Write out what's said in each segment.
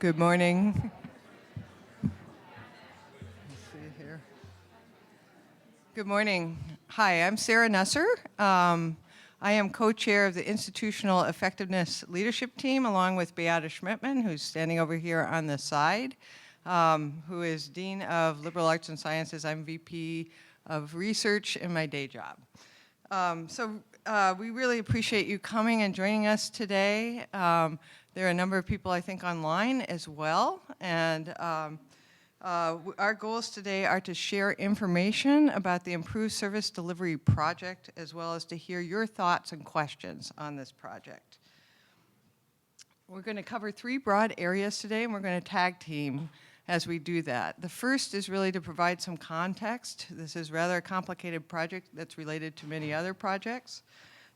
Good morning. Let's see here. Good morning. Hi, I'm Sarah Nusser. I am co-chair of the Institutional Effectiveness Leadership Team, along with Beata Schmidtman, who's standing over here on the side, who is Dean of Liberal Arts and Sciences. I'm VP of Research in my day job. We really appreciate you coming and joining us today. There are a number of people, I think, online as well. And our goals today are to share information about the Improved Service Delivery Project, as well as to hear your thoughts and questions on this project. We're going to cover three broad areas today, and we're going to tag team as we do that. The first is really to provide some context. This is rather a complicated project that's related to many other projects.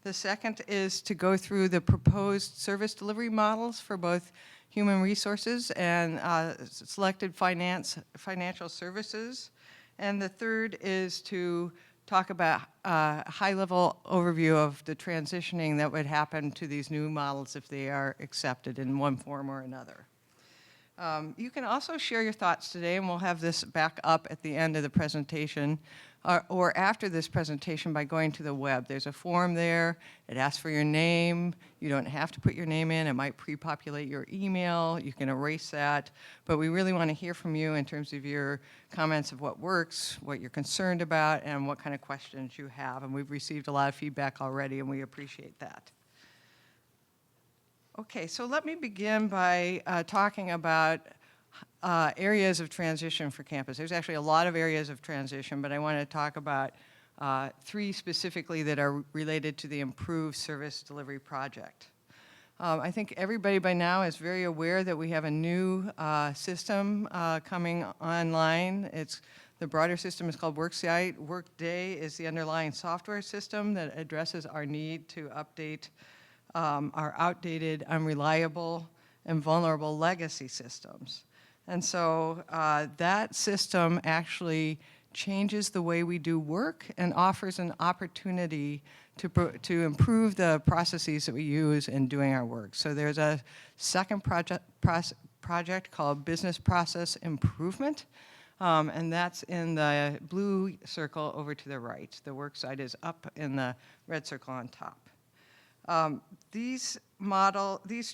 The second is to go through the proposed service delivery models for both human resources and selected financial services. And the third is to talk about a high-level overview of the transitioning that would happen to these new models if they are accepted in one form or another. You can also share your thoughts today, and we'll have this back up at the end of the presentation or after this presentation by going to the web. There's a form there. It asks for your name. You don't have to put your name in. It might pre-populate your email. You can erase that. But we really want to hear from you in terms of your comments of what works, what you're concerned about, and what kind of questions you have. And we've received a lot of feedback already, and we appreciate that. Okay, so let me begin by talking about areas of transition for campus. There's actually a lot of areas of transition, but I want to talk about three specifically that are related to the Improved Service Delivery Project. I think everybody by now is very aware that we have a new system coming online. The broader system is called Worksite. Workday is the underlying software system that addresses our need to update our outdated, unreliable, and vulnerable legacy systems. And so that system actually changes the way we do work and offers an opportunity to improve the processes that we use in doing our work. So there's a second project called Business Process Improvement, and that's in the blue circle over to the right. The work site is up in the red circle on top. These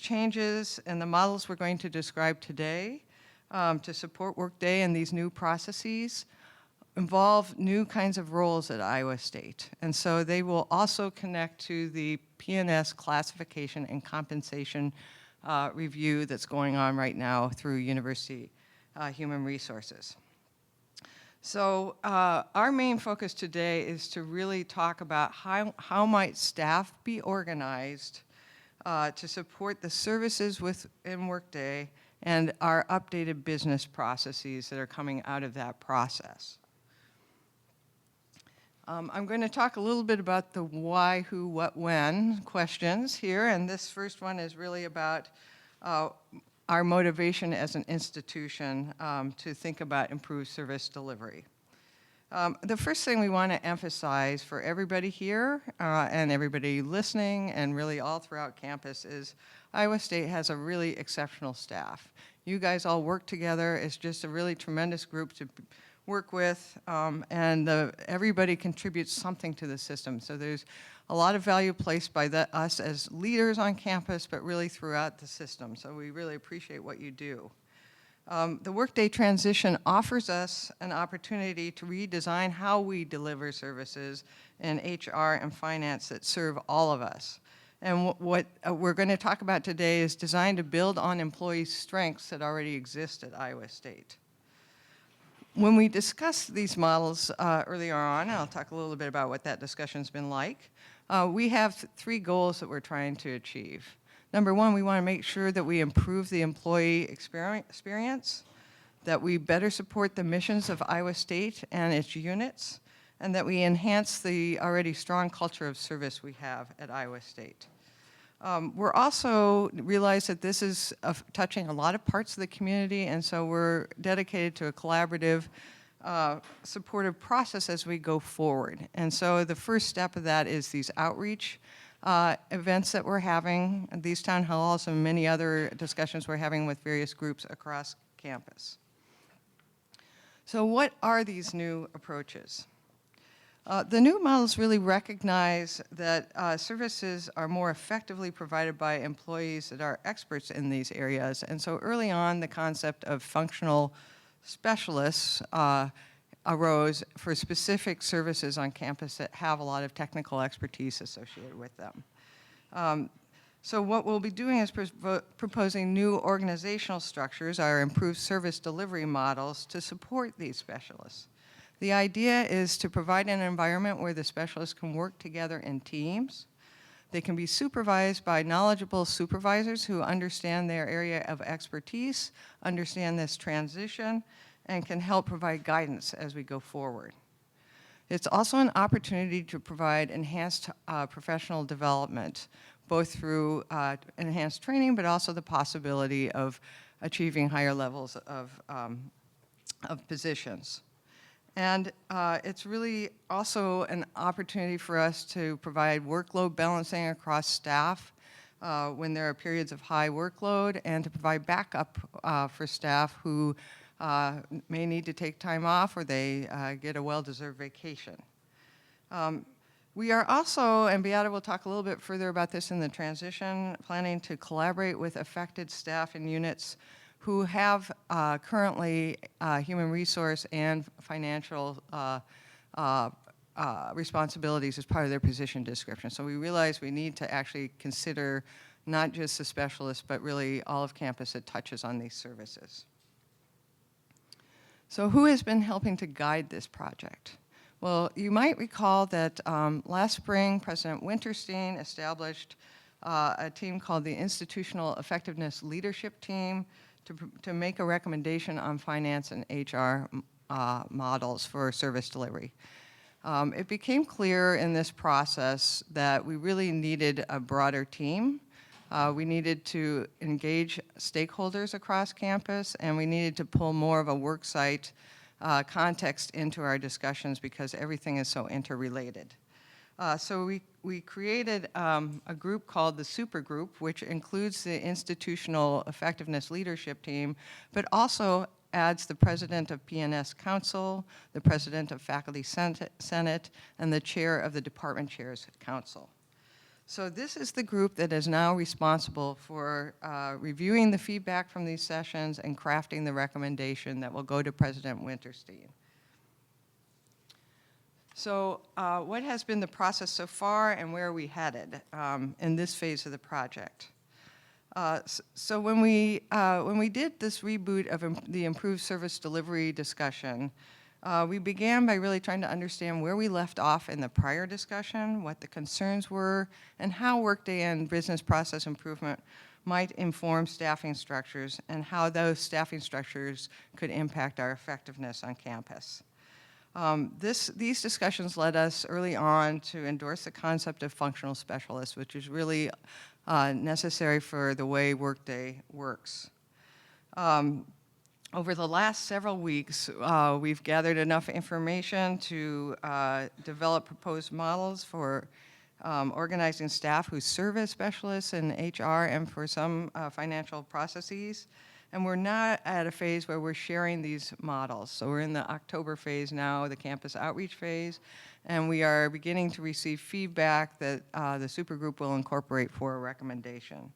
changes and the models we're going to describe today to support Workday and these new processes involve new kinds of roles at Iowa State. And so they will also connect to the P&S classification and compensation review that's going on right now through University Human Resources. So our main focus today is to really talk about how might staff be organized to support the services within Workday and our updated business processes that are coming out of that process. I'm going to talk a little bit about the why, who, what, when questions here, and this first one is really about our motivation as an institution to think about improved service delivery. The first thing we want to emphasize for everybody here and everybody listening and really all throughout campus is Iowa State has a really exceptional staff. You guys all work together. It's just a really tremendous group to work with, and everybody contributes something to the system. So there's a lot of value placed by us as leaders on campus, but really throughout the system. So we really appreciate what you do. The Workday transition offers us an opportunity to redesign how we deliver services in HR and finance that serve all of us. And what we're going to talk about today is designed to build on employees' strengths that already exist at Iowa State. When we discussed these models earlier on, I'll talk a little bit about what that discussion's been like. We have three goals that we're trying to achieve. Number one, we want to make sure that we improve the employee experience, that we better support the missions of Iowa State and its units, and that we enhance the already strong culture of service we have at Iowa State. We're also realize that this is touching a lot of parts of the community, and so we're dedicated to a collaborative, supportive process as we go forward. And so the first step of that is these outreach events that we're having, these town halls and many other discussions we're having with various groups across campus. So what are these new approaches? The new models really recognize that services are more effectively provided by employees that are experts in these areas. And so early on, the concept of functional specialists arose for specific services on campus that have a lot of technical expertise associated with them. So what we'll be doing is proposing new organizational structures, our improved service delivery models, to support these specialists. The idea is to provide an environment where the specialists can work together in teams. They can be supervised by knowledgeable supervisors who understand their area of expertise, understand this transition, and can help provide guidance as we go forward. It's also an opportunity to provide enhanced professional development, both through enhanced training, but also the possibility of achieving higher levels of positions. And it's really also an opportunity for us to provide workload balancing across staff when there are periods of high workload, and to provide backup for staff who may need to take time off, or they get a well-deserved vacation. We are also, and Beata will talk a little bit further about this in the transition, planning to collaborate with affected staff and units who have currently human resource and financial responsibilities as part of their position description. So we realize we need to actually consider not just the specialists, but really all of campus that touches on these services. So who has been helping to guide this project? Well, you might recall that last spring, President Winterstein established a team called the Institutional Effectiveness Leadership Team to make a recommendation on finance and HR models for service delivery. It became clear in this process that we really needed a broader team. We needed to engage stakeholders across campus, and we needed to pull more of a worksite context into our discussions because everything is so interrelated. So we created a group called the Super Group, which includes the Institutional Effectiveness Leadership Team, but also adds the President of PNS Council, the President of Faculty Senate, and the Chair of the Department Chairs Council. So this is the group that is now responsible for reviewing the feedback from these sessions and crafting the recommendation that will go to President Winterstein. So what has been the process so far, and where are we headed in this phase of the project? So when we did this reboot of the improved service delivery discussion, we began by really trying to understand where we left off in the prior discussion, what the concerns were, and how Workday and business process improvement might inform staffing structures, and how those staffing structures could impact our effectiveness on campus. These discussions led us early on to endorse the concept of functional specialists, which is really necessary for the way Workday works. Over the last several weeks, we've gathered enough information to develop proposed models for organizing staff who serve as specialists in HR and for some financial processes. And we're not at a phase where we're sharing these models. So we're in the October phase now, the campus outreach phase, and we are beginning to receive feedback that the supergroup will incorporate for a recommendation.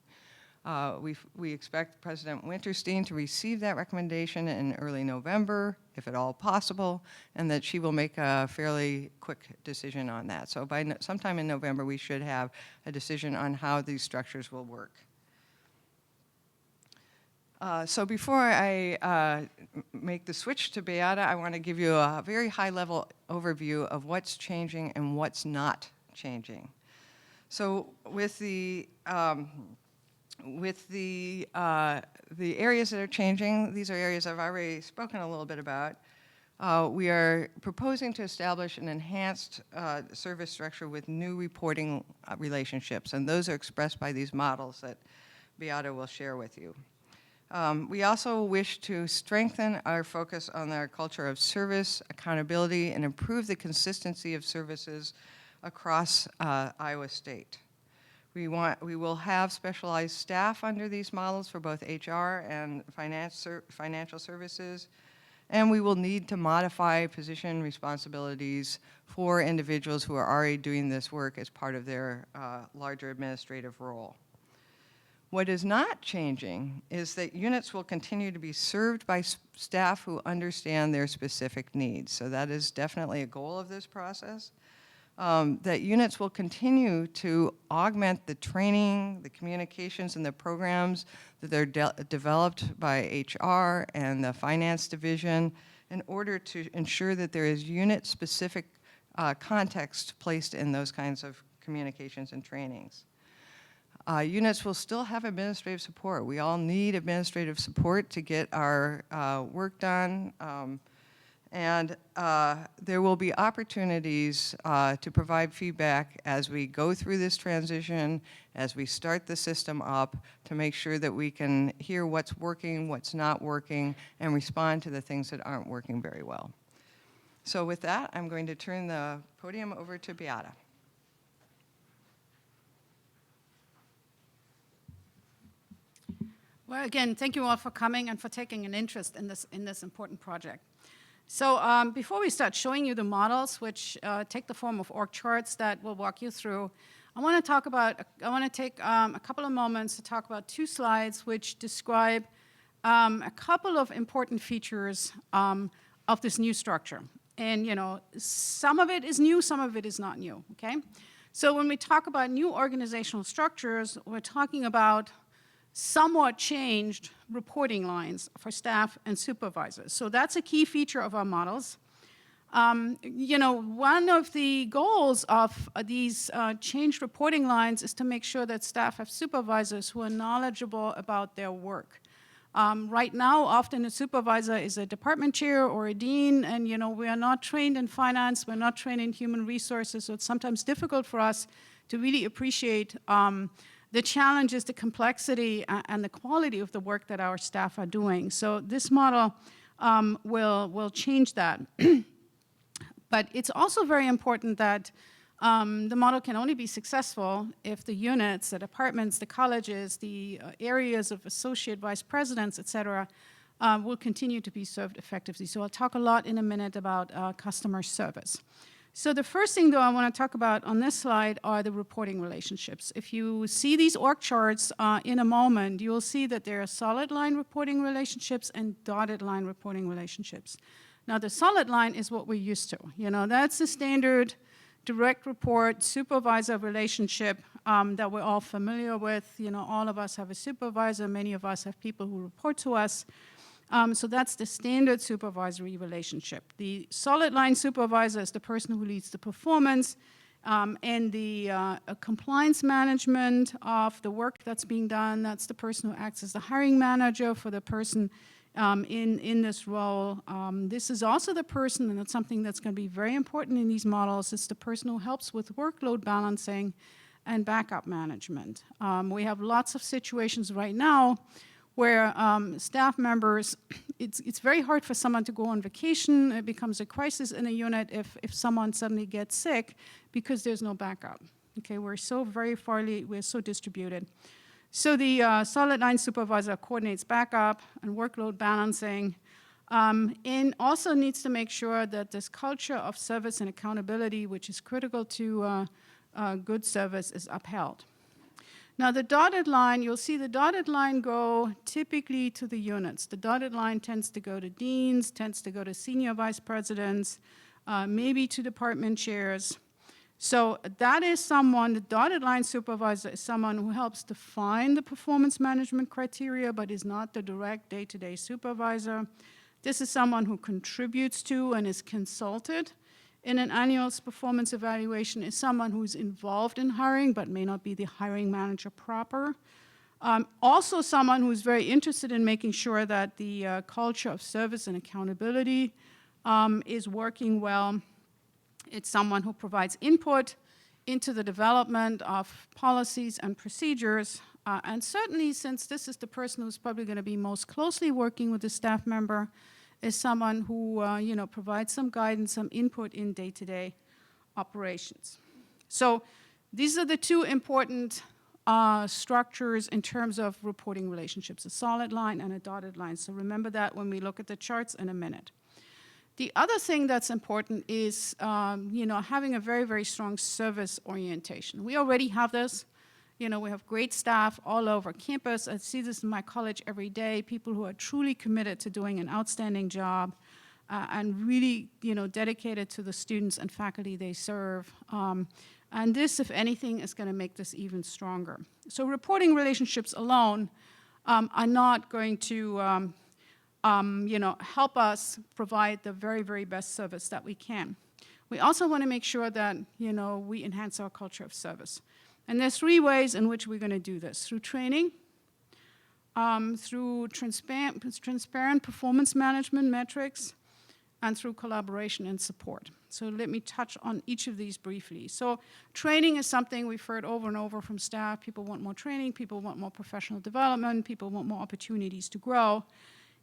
We expect President Winterstein to receive that recommendation in early November, if at all possible, and that she will make a fairly quick decision on that. So by sometime in November, we should have a decision on how these structures will work. So before I make the switch to Beata, I want to give you a very high-level overview of what's changing and what's not changing. So with the areas that are changing, these are areas I've already spoken a little bit about. We are proposing to establish an enhanced service structure with new reporting relationships, and those are expressed by these models that Beata will share with you. We also wish to strengthen our focus on our culture of service, accountability, and improve the consistency of services across Iowa State. We will have specialized staff under these models for both HR and financial services, and we will need to modify position responsibilities for individuals who are already doing this work as part of their larger administrative role. What is not changing is that units will continue to be served by staff who understand their specific needs. So that is definitely a goal of this process. That units will continue to augment the training, the communications, and the programs that are developed by HR and the finance division in order to ensure that there is unit-specific context placed in those kinds of communications and trainings. Units will still have administrative support. We all need administrative support to get our work done. And there will be opportunities to provide feedback as we go through this transition, as we start the system up, to make sure that we can hear what's working, what's not working, and respond to the things that aren't working very well. So with that, I'm going to turn the podium over to Beata. Well, again, thank you all for coming and for taking an interest in this important project. So before we start showing you the models, which take the form of org charts that we'll walk you through, I want to take a couple of moments to talk about 2 slides which describe a couple of important features of this new structure. And, you know, some of it is new, some of it is not new, okay? So when we talk about new organizational structures, we're talking about somewhat changed reporting lines for staff and supervisors. So that's a key feature of our models. You know, one of the goals of these changed reporting lines is to make sure that staff have supervisors who are knowledgeable about their work. Right now, often a supervisor is a department chair or a dean, and you know, we are not trained in finance, we're not trained in human resources, so it's sometimes difficult for us to really appreciate the challenges, the complexity, and the quality of the work that our staff are doing. So this model will change that. But it's also very important that the model can only be successful if the units, the departments, the colleges, the areas of associate vice presidents, et cetera, will continue to be served effectively. So I'll talk a lot in a minute about customer service. So the first thing, though, I want to talk about on this slide are the reporting relationships. If you see these org charts in a moment, you'll see that there are solid line reporting relationships and dotted line reporting relationships. Now, the solid line is what we're used to. You know, that's the standard direct report supervisor relationship that we're all familiar with. You know, all of us have a supervisor. Many of us have people who report to us. So that's the standard supervisory relationship. The solid line supervisor is the person who leads the performance and the compliance management of the work that's being done. That's the person who acts as the hiring manager for the person in this role. This is also the person, and it's something that's going to be very important in these models, it's the person who helps with workload balancing and backup management. We have lots of situations right now where staff members, it's very hard for someone to go on vacation. It becomes a crisis in a unit if someone suddenly gets sick because there's no backup. Okay, we're so we're so distributed. So the solid line supervisor coordinates backup and workload balancing, and also needs to make sure that this culture of service and accountability, which is critical to good service, is upheld. Now the dotted line, you'll see the dotted line go typically to the units. The dotted line tends to go to deans, tends to go to senior vice presidents, maybe to department chairs. So that is someone, the dotted line supervisor is someone who helps define the performance management criteria but is not the direct day-to-day supervisor. This is someone who contributes to and is consulted in an annual performance evaluation, is someone who's involved in hiring but may not be the hiring manager proper. Also someone who's very interested in making sure that the culture of service and accountability is working well. It's someone who provides input into the development of policies and procedures. And certainly, since this is the person who's probably going to be most closely working with the staff member, is someone who provides some guidance, some input in day-to-day operations. So these are the 2 important structures in terms of reporting relationships, a solid line and a dotted line. So remember that when we look at the charts in a minute. The other thing that's important is having a very, very strong service orientation. We already have this. We have great staff all over campus. I see this in my college every day, people who are truly committed to doing an outstanding job and really dedicated to the students and faculty they serve. And this, if anything, is going to make this even stronger. So reporting relationships alone are not going to help us provide the very, very best service that we can. We also want to make sure that, we enhance our culture of service. And there's 3 ways in which we're going to do this: through training, through transparent performance management metrics, and through collaboration and support. So let me touch on each of these briefly. So training is something we've heard over and over from staff. People want more training, people want more professional development, people want more opportunities to grow.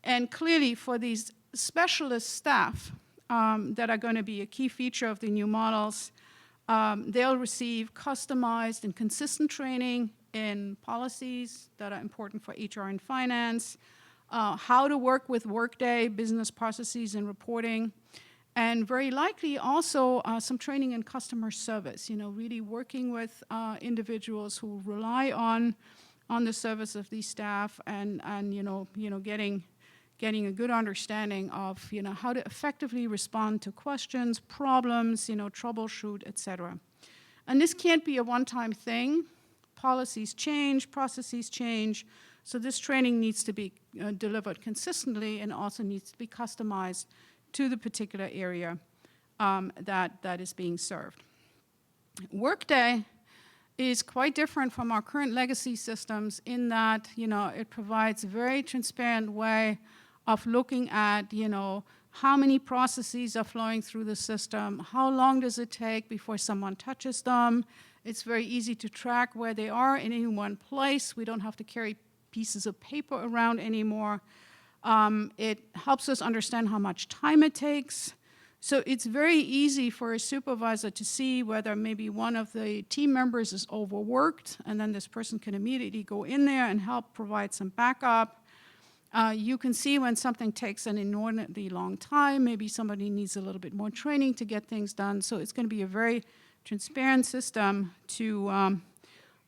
And clearly for these specialist staff that are going to be a key feature of the new models, they'll receive customized and consistent training in policies that are important for HR and finance, how to work with Workday, business processes and reporting, and very likely also some training in customer service, really working with individuals who rely on the service of these staff and getting a good understanding of how to effectively respond to questions, problems, troubleshoot, etc. And this can't be a one-time thing. Policies change, processes change, so this training needs to be delivered consistently and also needs to be customized to the particular area that is being served. Workday is quite different from our current legacy systems in that it provides a very transparent way of looking at how many processes are flowing through the system, how long does it take before someone touches them. It's very easy to track where they are in any one place. We don't have to carry pieces of paper around anymore. It helps us understand how much time it takes. So it's very easy for a supervisor to see whether maybe one of the team members is overworked, and then this person can immediately go in there and help provide some backup. You can see when something takes an inordinately long time, maybe somebody needs a little bit more training to get things done. So it's going to be a very transparent system to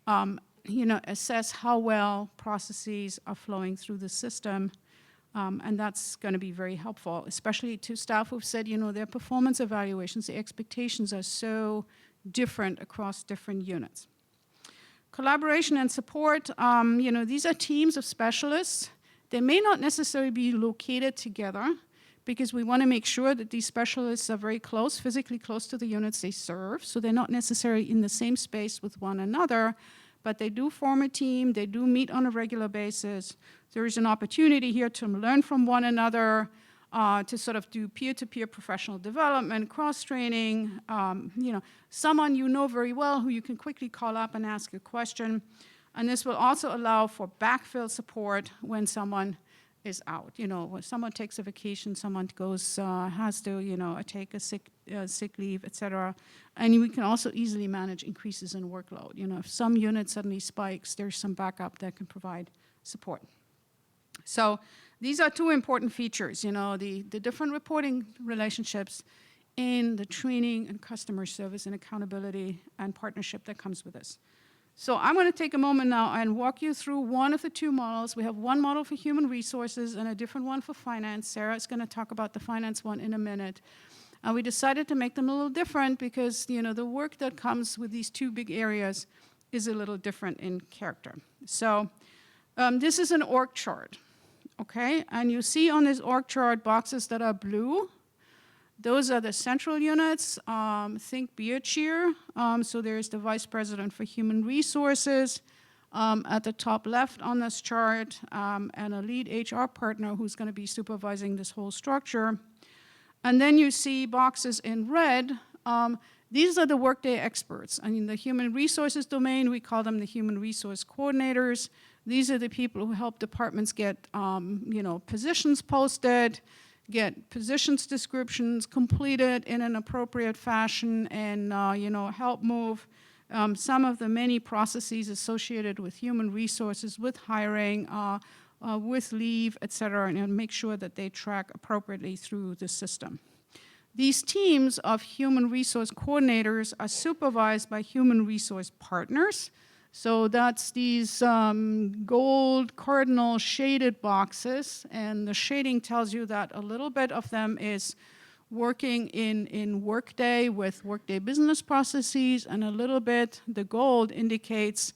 assess how well processes are flowing through the system. And that's going to be very helpful, especially to staff who've said, their performance evaluations, the expectations are so different across different units. Collaboration and support, these are teams of specialists. They may not necessarily be located together because we want to make sure that these specialists are very close, physically close to the units they serve, so they're not necessarily in the same space with one another, but they do form a team, they do meet on a regular basis. There is an opportunity here to learn from one another, to sort of do peer-to-peer professional development, cross-training, someone very well who you can quickly call up and ask a question. And this will also allow for backfill support when someone is out. When someone takes a vacation, someone goes, has to, take a sick leave, et cetera. And we can also easily manage increases in workload. If some unit suddenly spikes, there's some backup that can provide support. So these are 2 important features, the different reporting relationships and the training and customer service and accountability and partnership that comes with this. So I'm going to take a moment now and walk you through one of the 2 models. We have one model for human resources and a different one for finance. Sarah is going to talk about the finance one in a minute. And we decided to make them a little different because, the work that comes with these 2 big areas is a little different in character. So this is an org chart, okay? And you see on this org chart boxes that are blue. Those are the central units. Think beer cheer. So there's the vice president for human resources at the top left on this chart, and a lead HR partner who's going to be supervising this whole structure. And then you see boxes in red. These are the Workday experts. In the human resources domain, we call them the human resource coordinators. These are the people who help departments get positions posted, get positions descriptions completed in an appropriate fashion, and help move some of the many processes associated with human resources, with hiring, with leave, et cetera, and make sure that they track appropriately through the system. These teams of human resource coordinators are supervised by human resource partners. So that's these gold cardinal shaded boxes, and the shading tells you that a little bit of them is working in Workday with Workday business processes, and a little bit, the gold indicates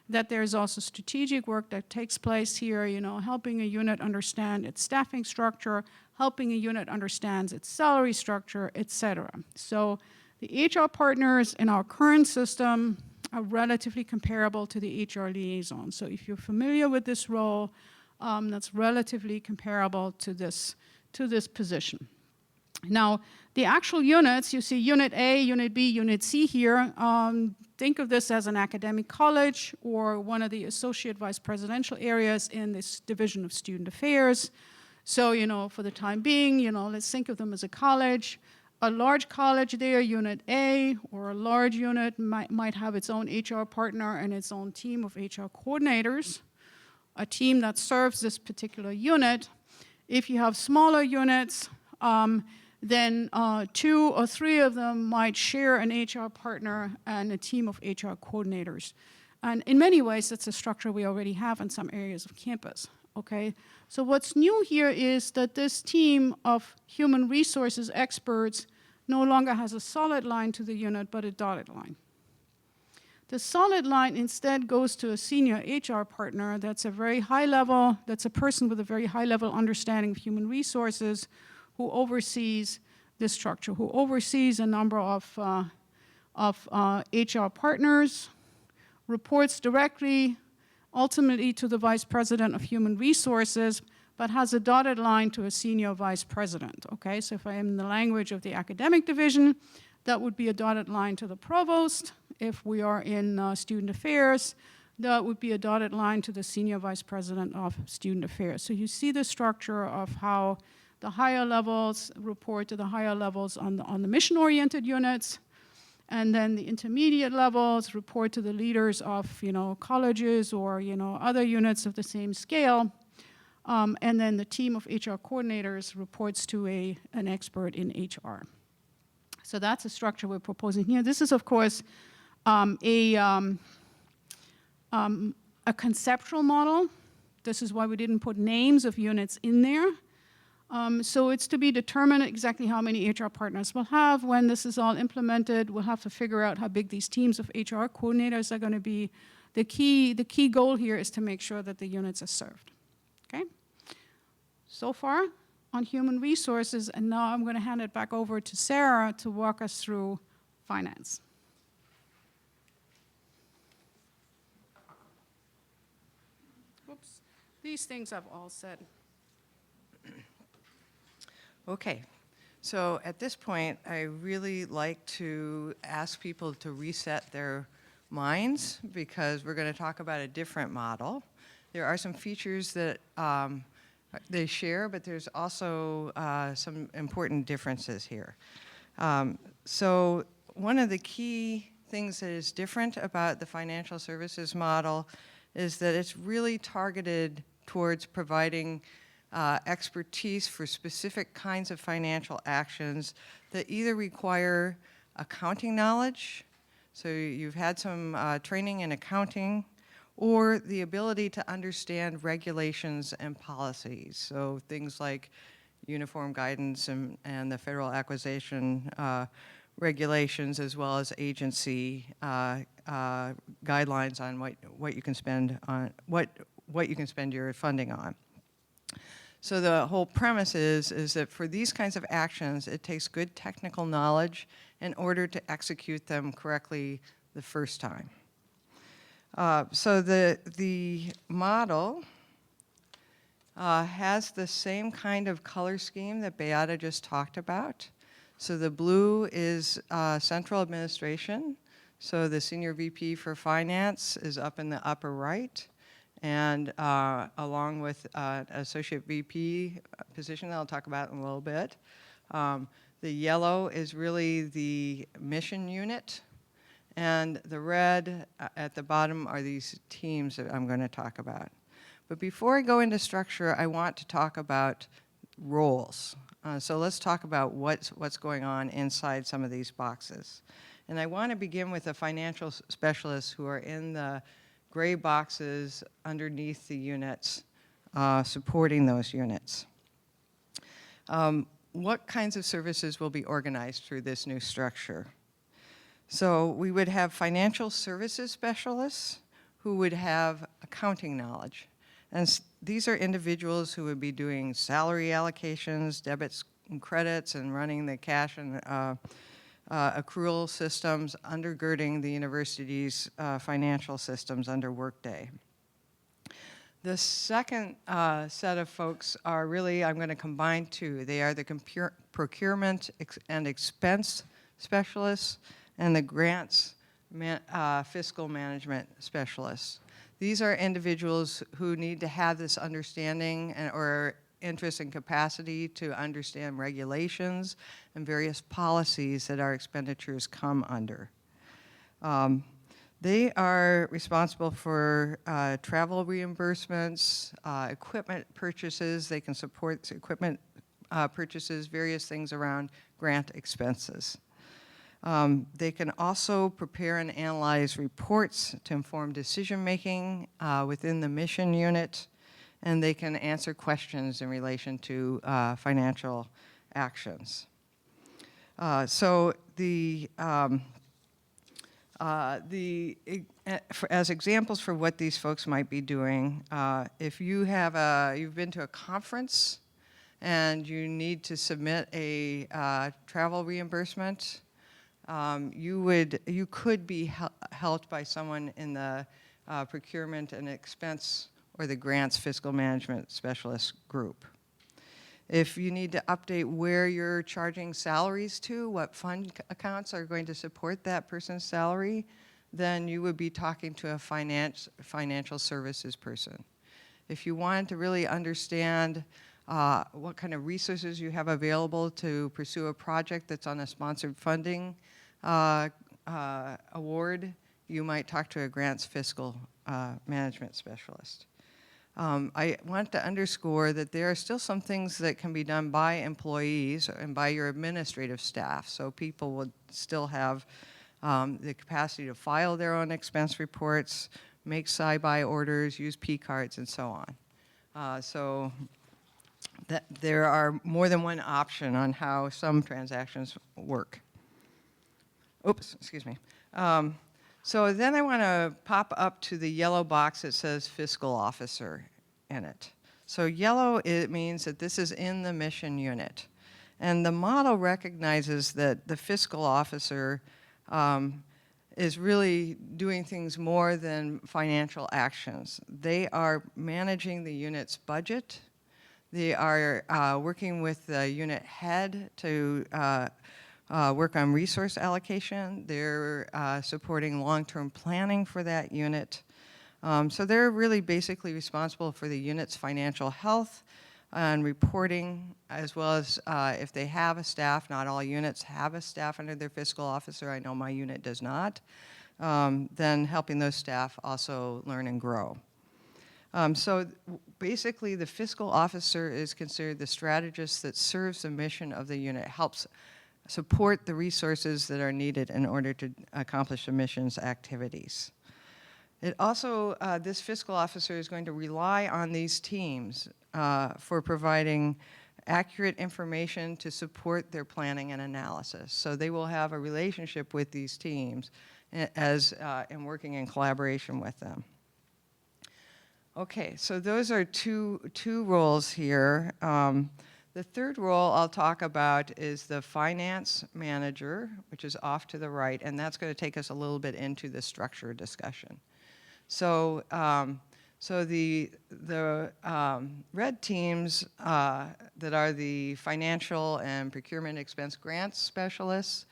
that there's also strategic work that takes place here, you know, helping a unit understand its staffing structure, helping a unit understand its salary structure, et cetera. So the HR partners in our current system are relatively comparable to the HR liaison. So if you're familiar with this role, that's relatively comparable to this position. Now, the actual units, you see Unit A, Unit B, Unit C here. Think of this as an academic college or one of the associate vice presidential areas in this division of student affairs. So, you know, for the time being, you know, let's think of them as a college. A large college there, Unit A, or a large unit might have its own HR partner and its own team of HR coordinators, a team that serves this particular unit. If you have smaller units, then 2 or 3 of them might share an HR partner and a team of HR coordinators. And in many ways, that's a structure we already have in some areas of campus, okay? So what's new here is that this team of human resources experts no longer has a solid line to the unit, but a dotted line. The solid line instead goes to a senior HR partner that's a very high level, that's a person with a very high level understanding of human resources, who oversees this structure, who oversees a number of HR partners, reports directly, ultimately to the vice president of human resources, but has a dotted line to a senior vice president, okay? So if I am in the language of the academic division, that would be a dotted line to the provost. If we are in student affairs, that would be a dotted line to the senior vice president of student affairs. So you see the structure of how the higher levels report to the higher levels on the mission-oriented units, and then the intermediate levels report to the leaders of, you know, colleges or, you know, other units of the same scale, and then the team of HR coordinators reports to an expert in HR. So that's a structure we're proposing here. This is, of course, a conceptual model. This is why we didn't put names of units in there. So it's to be determined exactly how many HR partners we'll have. When this is all implemented, we'll have to figure out how big these teams of HR coordinators are going to be. The key goal here is to make sure that the units are served. Okay? So far on human resources, and now I'm going to hand it back over to Sarah to walk us through finance. Whoops. These things I've all said. Okay, so at this point, I really like to ask people to reset their minds because we're going to talk about a different model. There are some features that they share, but there's also some important differences here. So one of the key things that is different about the financial services model is that it's really targeted towards providing expertise for specific kinds of financial actions that either require accounting knowledge, so you've had some training in accounting, or the ability to understand regulations and policies. So things like uniform guidance and the federal acquisition regulations, as well as agency guidelines on what you can spend on, what you can spend your funding on. So the whole premise is that for these kinds of actions, it takes good technical knowledge in order to execute them correctly the first time. So the model has the same kind of color scheme that Beata just talked about. So the blue is central administration. So the senior VP for finance is up in the upper right. And along with associate VP position that I'll talk about in a little bit. The yellow is really the mission unit, And the red at the bottom are these teams that I'm going to talk about. But before I go into structure, I want to talk about roles. So let's talk about what's going on inside some of these boxes. And I want to begin with the financial specialists who are in the gray boxes underneath the units, supporting those units. What kinds of services will be organized through this new structure? So we would have financial services specialists who would have accounting knowledge. And these are individuals who would be doing salary allocations, debits and credits, and running the cash and accrual systems undergirding the university's financial systems under Workday. The second set of folks are really, I'm going to combine two. They are the procurement and expense specialists and the grants fiscal management specialists. These are individuals who need to have this understanding or interest and capacity to understand regulations and various policies that our expenditures come under. They are responsible for travel reimbursements, equipment purchases. They can support equipment purchases, various things around grant expenses. They can also prepare and analyze reports to inform decision-making within the mission unit, and they can answer questions in relation to financial actions. As examples for what these folks might be doing, if you've been to a conference and you need to submit a travel reimbursement, you could be helped by someone in the procurement and expense or the grants fiscal management specialist group. If you need to update where you're charging salaries to, what fund accounts are going to support that person's salary, then you would be talking to a financial services person. If you want to really understand what kind of resources you have available to pursue a project that's on a sponsored funding award, you might talk to a grants fiscal management specialist. I want to underscore that there are still some things that can be done by employees and by your administrative staff. So people would still have the capacity to file their own expense reports, make sci-buy orders, use P-cards, and so on. So that there are more than one option on how some transactions work. Oops, excuse me. So then I want to pop up to the yellow box that says fiscal officer in it. So yellow, it means that this is in the mission unit. And the model recognizes that the fiscal officer is really doing things more than financial actions. They are managing the unit's budget. They are working with the unit head to work on resource allocation. They're supporting long-term planning for that unit. So they're really basically responsible for the unit's financial health and reporting, as well as if they have a staff. Not all units have a staff under their fiscal officer. I know my unit does not. Then helping those staff also learn and grow. So basically, the fiscal officer is considered the strategist that serves the mission of the unit, helps support the resources that are needed in order to accomplish the mission's activities. It also, this fiscal officer is going to rely on these teams for providing accurate information to support their planning and analysis. So they will have a relationship with these teams and working in collaboration with them. Okay, so those are two roles here. The third role I'll talk about is the finance manager, which is off to the right, and that's going to take us a little bit into the structure discussion. So, the red teams that are the financial and procurement expense grants specialists,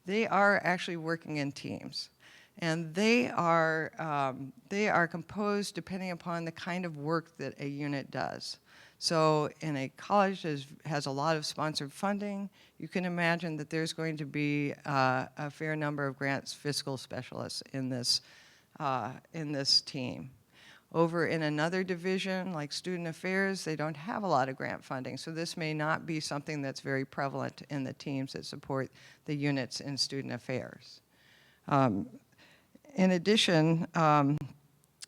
they are actually working in teams. And they are composed depending upon the kind of work that a unit does. So in a college that has a lot of sponsored funding, you can imagine that there's going to be a fair number of grants fiscal specialists in this team. Over in another division, like student affairs, they don't have a lot of grant funding, so this may not be something that's very prevalent in the teams that support the units in student affairs. In addition,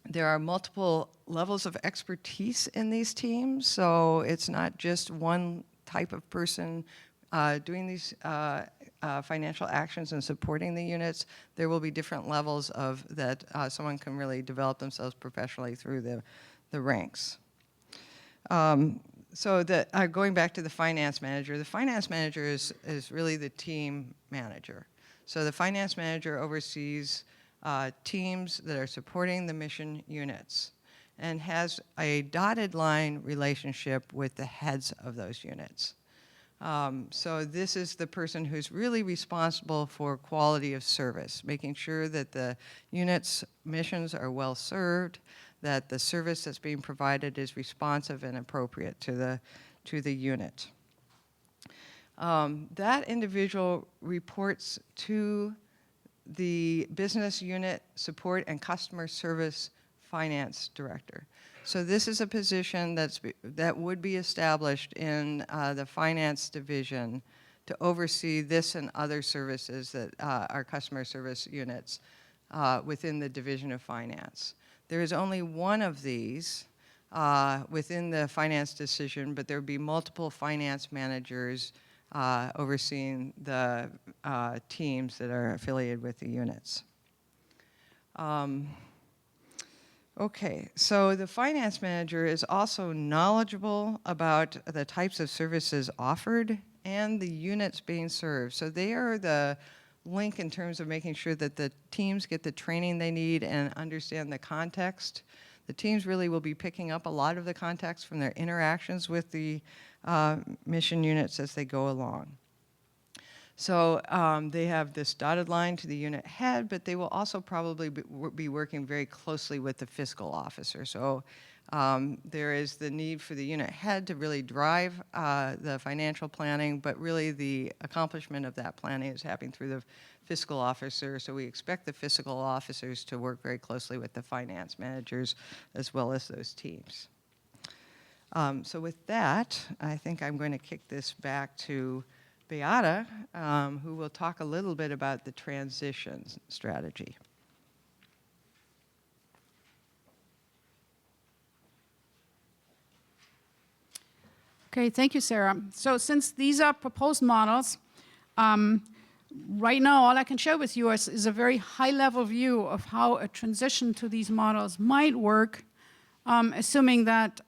there are multiple levels of expertise in these teams, so it's not just one type of person doing these financial actions and supporting the units. There will be different levels of that someone can really develop themselves professionally through the ranks. So going back to the finance manager is really the team manager. So the finance manager oversees teams that are supporting the mission units and has a dotted line relationship with the heads of those units. So this is the person who's really responsible for quality of service, making sure that the unit's missions are well served, that the service that's being provided is responsive and appropriate to the unit. That individual reports to the business unit support and customer service finance director. So this is a position that would be established in the finance division to oversee this and other services that are customer service units within the division of finance. There is only one of these within the finance decision, but there would be multiple finance managers overseeing the teams that are affiliated with the units. Okay, so the finance manager is also knowledgeable about the types of services offered and the units being served. So they are the link in terms of making sure that the teams get the training they need and understand the context. The teams really will be picking up a lot of the context from their interactions with the mission units as they go along. So they have this dotted line to the unit head, but they will also probably be working very closely with the fiscal officer. So there is the need for the unit head to really drive the financial planning, but really the accomplishment of that planning is happening through the fiscal officer. So we expect the fiscal officers to work very closely with the finance managers as well as those teams. So with that, I think I'm going to kick this back to Beata, who will talk a little bit about the transition strategy. Okay, thank you, Sarah. So since these are proposed models, right now all I can share with you is a very high-level view of how a transition to these models might work, assuming that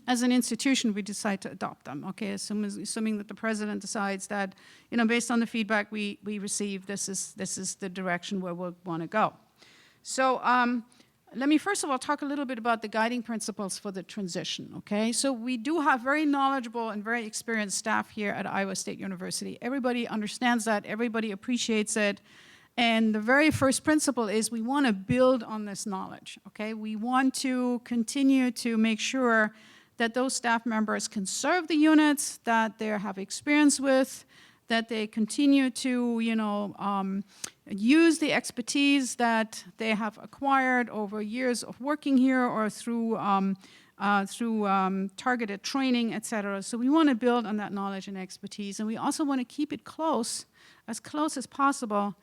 as an institution we decide to adopt them, okay? Assuming that the president decides that, you know, based on the feedback we receive, this is the direction where we'll want to go. So let me first of all talk a little bit about the guiding principles for the transition, okay? So we do have very knowledgeable and very experienced staff here at Iowa State University. Everybody understands that, everybody appreciates it. And the very first principle is we want to build on this knowledge, okay? We want to continue to make sure that those staff members can serve the units that they have experience with, that they continue to, you know, use the expertise that they have acquired over years of working here or through targeted training, et cetera. So we want to build on that knowledge and expertise, and we also want to keep it close as possible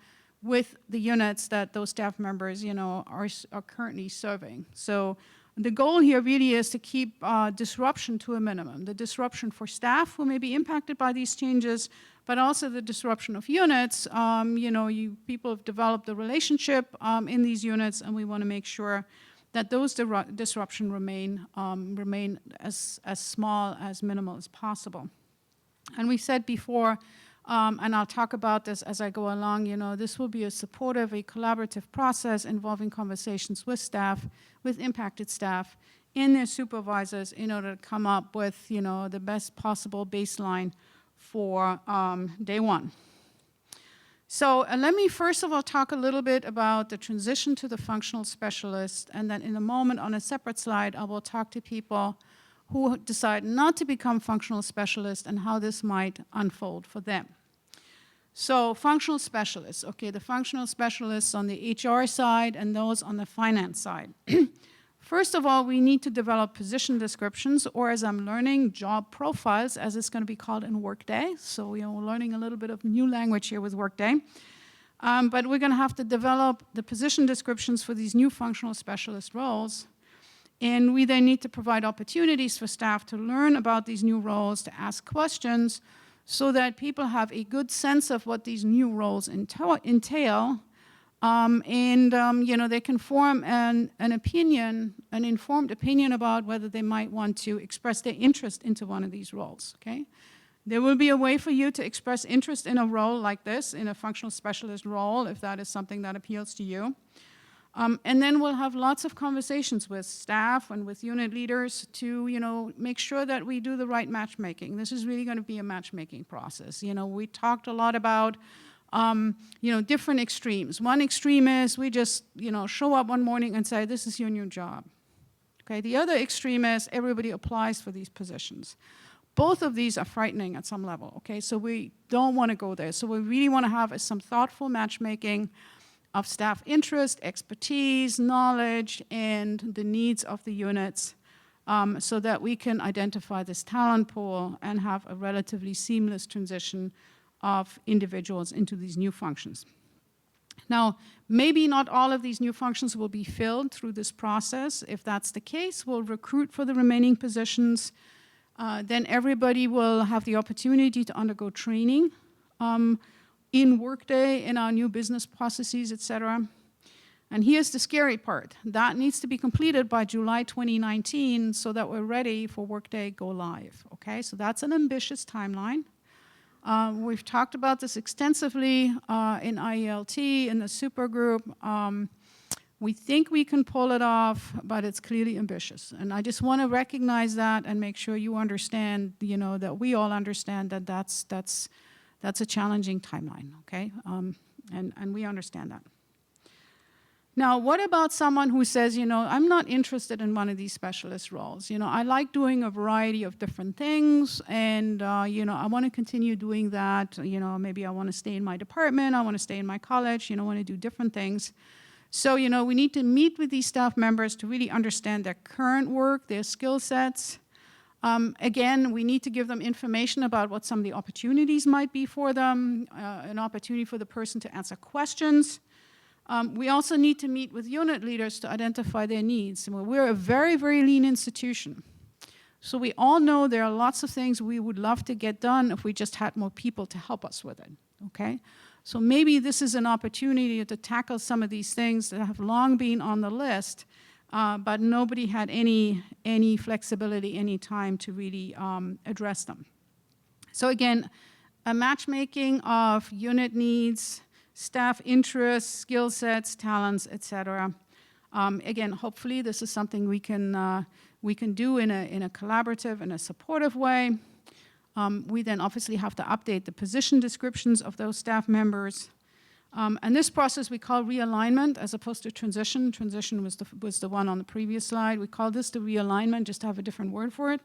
with the units that those staff members, you know, are currently serving. So the goal here really is to keep disruption to a minimum. The disruption for staff who may be impacted by these changes, but also the disruption of units. You know, people have developed a relationship in these units, and we want to make sure that those disruption remain as small, as minimal as possible. And we said before, and I'll talk about this as I go along, you know, this will be a supportive, a collaborative process involving conversations with staff, with impacted staff, and their supervisors in order to come up with, you know, the best possible baseline for day one. So let me first of all talk a little bit about the transition to the functional specialist, and then in a moment on a separate slide, I will talk to people who decide not to become functional specialists and how this might unfold for them. So functional specialists, okay, the functional specialists on the HR side and those on the finance side. First of all, we need to develop position descriptions, or as I'm learning, job profiles, as it's going to be called in Workday. So we're learning a little bit of new language here with Workday. But we're going to have to develop the position descriptions for these new functional specialist roles. And we then need to provide opportunities for staff to learn about these new roles, to ask questions, so that people have a good sense of what these new roles entail, they can form an informed opinion about whether they might want to express their interest into one of these roles, okay? There will be a way for you to express interest in a role like this, in a functional specialist role, if that is something that appeals to you. And then we'll have lots of conversations with staff and with unit leaders to, make sure that we do the right matchmaking. This is really going to be a matchmaking process. We talked a lot about, different extremes. One extreme is we just, show up one morning and say, this is your new job. Okay. The other extreme is everybody applies for these positions. Both of these are frightening at some level. Okay. So we don't want to go there. So what we really want to have is some thoughtful matchmaking of staff interest, expertise, knowledge, and the needs of the units, so that we can identify this talent pool and have a relatively seamless transition of individuals into these new functions. Now, maybe not all of these new functions will be filled through this process. If that's the case, we'll recruit for the remaining positions. Then everybody will have the opportunity to undergo training in Workday, in our new business processes, et cetera. And here's the scary part. That needs to be completed by July 2019 so that we're ready for Workday Go Live, okay? So that's an ambitious timeline. We've talked about this extensively in IELT, in the supergroup. We think we can pull it off, but it's clearly ambitious. And I just want to recognize that and make sure you understand, that we all understand that that's a challenging timeline, okay? And we understand that. Now, what about someone who says, I'm not interested in one of these specialist roles. I like doing a variety of different things, and, I want to continue doing that. Maybe I want to stay in my department, I want to stay in my college, I want to do different things. So, we need to meet with these staff members to really understand their current work, their skill sets. Again, we need to give them information about what some of the opportunities might be for them, an opportunity for the person to answer questions. We also need to meet with unit leaders to identify their needs. We're a very, very lean institution. So we all know there are lots of things we would love to get done if we just had more people to help us with it, okay? So maybe this is an opportunity to tackle some of these things that have long been on the list, but nobody had any flexibility, any time to really address them. So again, a matchmaking of unit needs, staff interests, skill sets, talents, et cetera. Again, hopefully this is something we can do in a collaborative and a supportive way. We then obviously have to update the position descriptions of those staff members. And this process we call realignment as opposed to transition. Transition was the one on the previous slide. We call this the realignment, just to have a different word for it.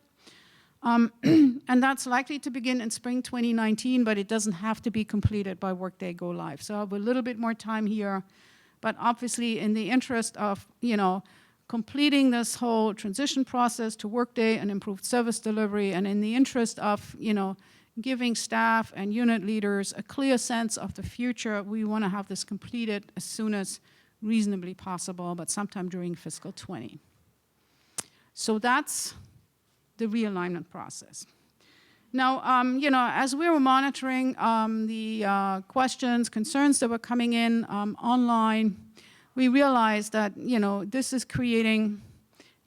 And that's likely to begin in spring 2019, but it doesn't have to be completed by Workday Go Live. So I have a little bit more time here, but obviously in the interest of, completing this whole transition process to Workday and improved service delivery, and in the interest of, giving staff and unit leaders a clear sense of the future, we want to have this completed as soon as reasonably possible, but sometime during fiscal 20. So that's the realignment process. Now, as we were monitoring the questions, concerns that were coming in online, we realized that, this is creating,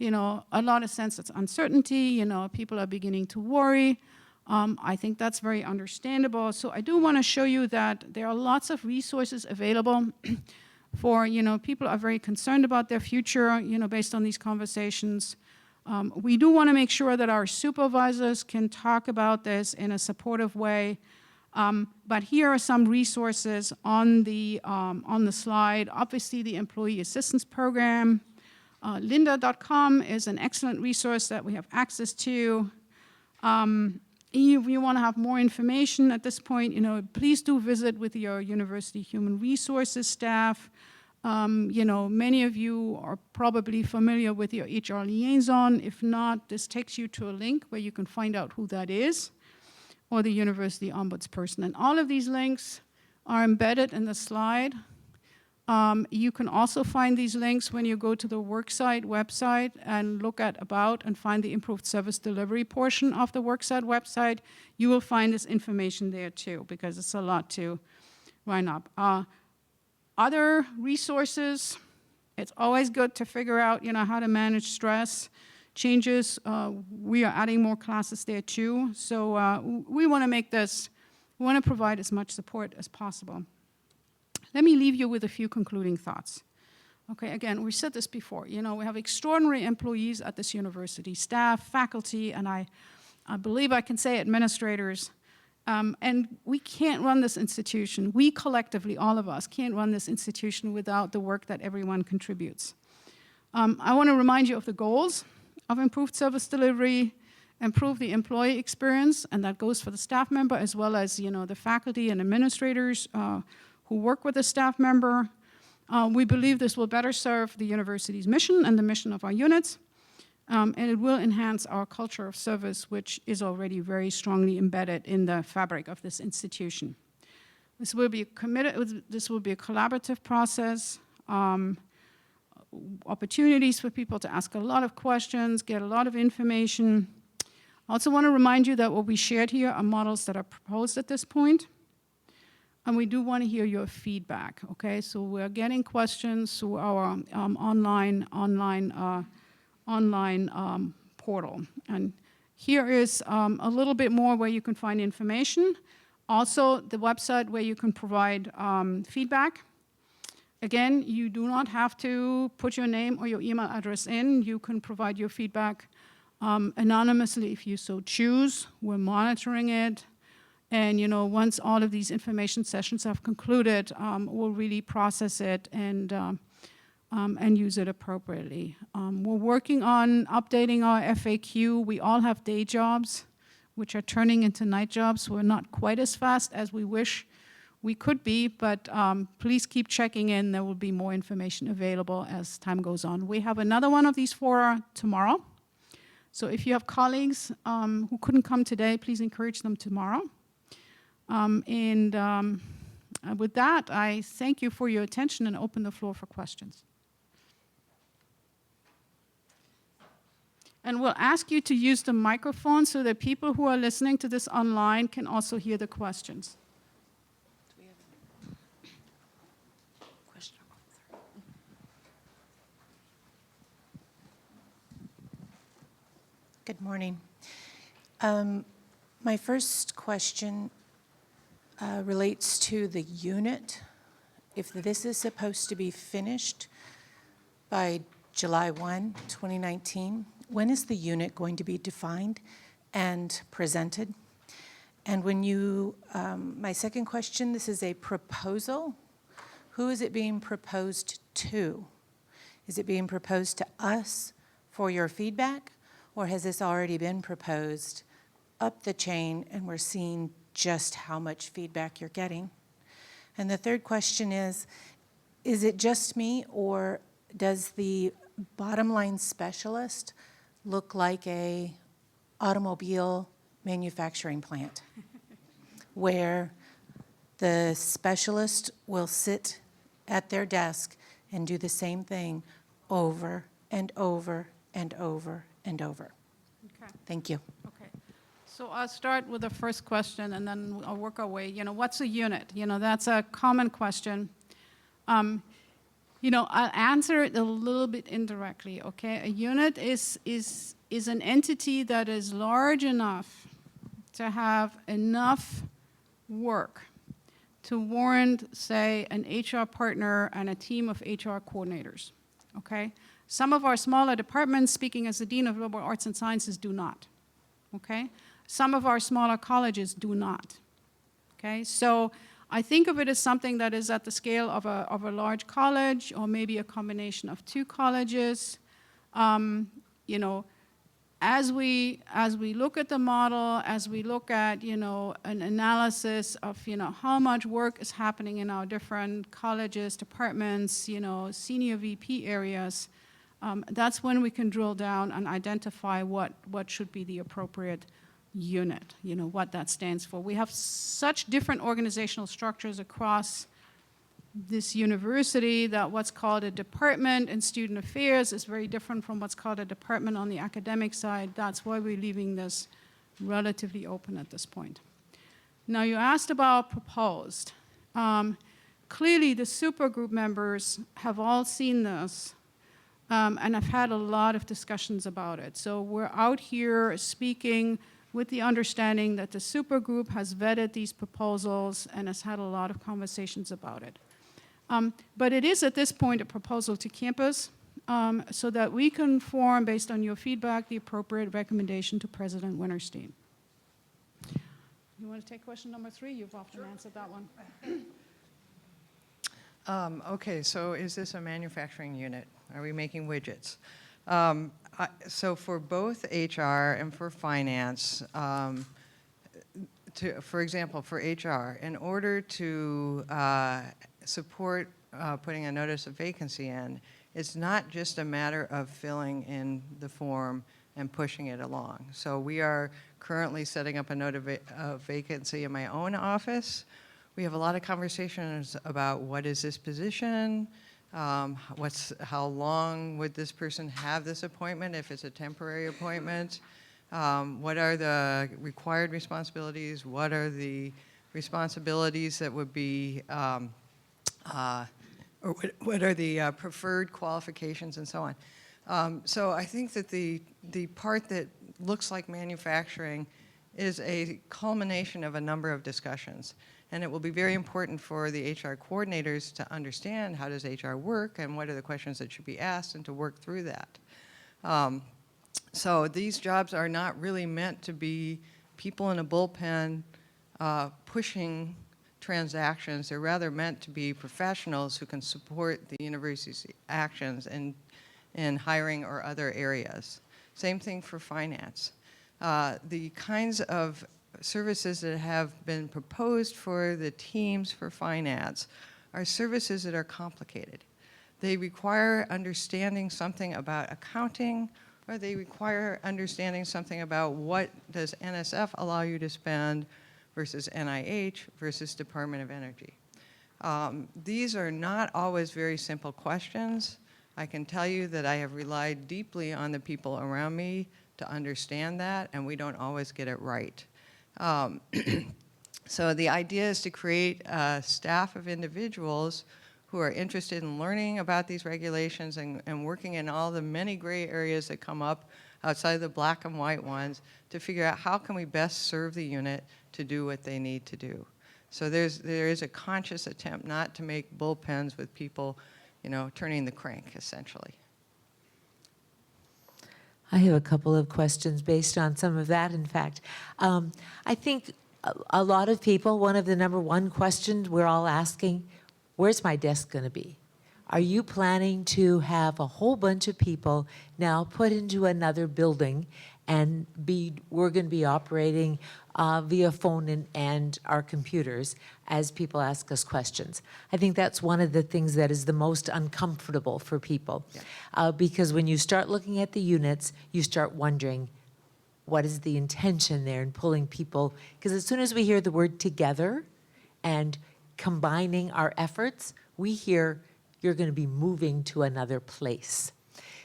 a lot of sense of uncertainty. People are beginning to worry. I think that's very understandable. So I do want to show you that there are lots of resources available for, people are very concerned about their future, based on these conversations. We do want to make sure that our supervisors can talk about this in a supportive way. But here are some resources on the slide. Obviously, the Employee Assistance Program. Lynda.com is an excellent resource that we have access to. If you want to have more information at this point, please do visit with your university human resources staff. Many of you are probably familiar with your HR liaison. If not, this takes you to a link where you can find out who that is, or the university ombudsperson. And all of these links are embedded in the slide. You can also find these links when you go to the Worksite website and look at About and find the improved service delivery portion of the Worksite website. You will find this information there too, because it's a lot to line up. Other resources, it's always good to figure out, how to manage stress, changes. We are adding more classes there too. So we want to provide as much support as possible. Let me leave you with a few concluding thoughts. Okay, again, we said this before. We have extraordinary employees at this university, staff, faculty, and I believe I can say administrators. And we can't run this institution. We collectively, all of us, can't run this institution without the work that everyone contributes. I want to remind you of the goals of improved service delivery, improve the employee experience, and that goes for the staff member as well as the faculty and administrators who work with the staff member. We believe this will better serve the university's mission and the mission of our units, and it will enhance our culture of service, which is already very strongly embedded in the fabric of this institution. This will be a collaborative process, opportunities for people to ask a lot of questions, get a lot of information. I also want to remind you that what we shared here are models that are proposed at this point. And we do want to hear your feedback, okay? So we're getting questions through our online portal. And here is a little bit more where you can find information. Also, the website where you can provide feedback. Again, you do not have to put your name or your email address in. You can provide your feedback anonymously if you so choose. We're monitoring it. And once all of these information sessions have concluded, we'll really process it and use it appropriately. We're working on updating our FAQ. We all have day jobs, which are turning into night jobs. We're not quite as fast as we wish we could be, but please keep checking in. There will be more information available as time goes on. We have another one of these fora tomorrow. So if you have colleagues who couldn't come today, please encourage them tomorrow. With that, I thank you for your attention and open the floor for questions. And we'll ask you to use the microphone so that people who are listening to this online can also hear the questions. Do we have a question? Good morning. My first question relates to the unit. If this is supposed to be finished by July 1, 2019, when is the unit going to be defined and presented? And when my second question, this is a proposal. Who is it being proposed to? Is it being proposed to us for your feedback, or has this already been proposed up the chain and we're seeing just how much feedback you're getting? And the third question is it just me, or does the bottom line specialist look like a automobile manufacturing plant where the specialist will sit at their desk and do the same thing over and over and over and over? Okay. Thank you. Okay. So I'll start with the first question, and then I'll work our way. What's a unit? That's a common question. I'll answer it a little bit indirectly, okay? A unit is an entity that is large enough to have enough work to warrant, say, an HR partner and a team of HR coordinators, okay? Some of our smaller departments, speaking as the Dean of Liberal Arts and Sciences, do not, okay? Some of our smaller colleges do not, okay? So I think of it as something that is at the scale of a large college, or maybe a combination of two colleges. You know, as we look at the model, as we look at, you know, an analysis of, you know, how much work is happening in our different colleges, departments, you know, senior VP areas, that's when we can drill down and identify what should be the appropriate unit, you know, what that stands for. We have such different organizational structures across this university that what's called a department in student affairs is very different from what's called a department on the academic side. That's why we're leaving this relatively open at this point. Now, you asked about proposed. Clearly, the supergroup members have all seen this and have had a lot of discussions about it. So we're out here speaking with the understanding that the supergroup has vetted these proposals and has had a lot of conversations about it. But it is at this point a proposal to campus so that we can form, based on your feedback, the appropriate recommendation to President Winterstein. You want to take question number 3? You've often answered that one. Okay, so is this a manufacturing unit? Are we making widgets? So for both HR and for finance, for example, for HR, in order to support putting a notice of vacancy in, it's not just a matter of filling in the form and pushing it along. So we are currently setting up a notice of vacancy in my own office. We have a lot of conversations about what is this position, how long would this person have this appointment if it's a temporary appointment, what are the required responsibilities, what are the responsibilities that would be, or what are the preferred qualifications and so on. So I think that the part that looks like manufacturing is a culmination of a number of discussions. And it will be very important for the HR coordinators to understand how does HR work and what are the questions that should be asked and to work through that. So these jobs are not really meant to be people in a bullpen pushing transactions. They're rather meant to be professionals who can support the university's actions in hiring or other areas. Same thing for finance. The kinds of services that have been proposed for the teams for finance are services that are complicated. They require understanding something about accounting, or they require understanding something about what does NSF allow you to spend versus NIH versus Department of Energy. These are not always very simple questions. I can tell you that I have relied deeply on the people around me to understand that, and we don't always get it right. So the idea is to create a staff of individuals who are interested in learning about these regulations and working in all the many gray areas that come up outside the black and white ones to figure out how can we best serve the unit to do what they need to do. So there is a conscious attempt not to make bullpens with people, you know, turning the crank, essentially. I have a couple of questions based on some of that, in fact. I think a lot of people, one of the number one questions we're all asking, where's my desk going to be? Are you planning to have a whole bunch of people now put into another building and we're going to be operating via phone and our computers as people ask us questions? I think that's one of the things that is the most uncomfortable for people. Yeah. Because when you start looking at the units, you start wondering, what is the intention there in pulling people? Because as soon as we hear the word together and combining our efforts, we hear you're going to be moving to another place.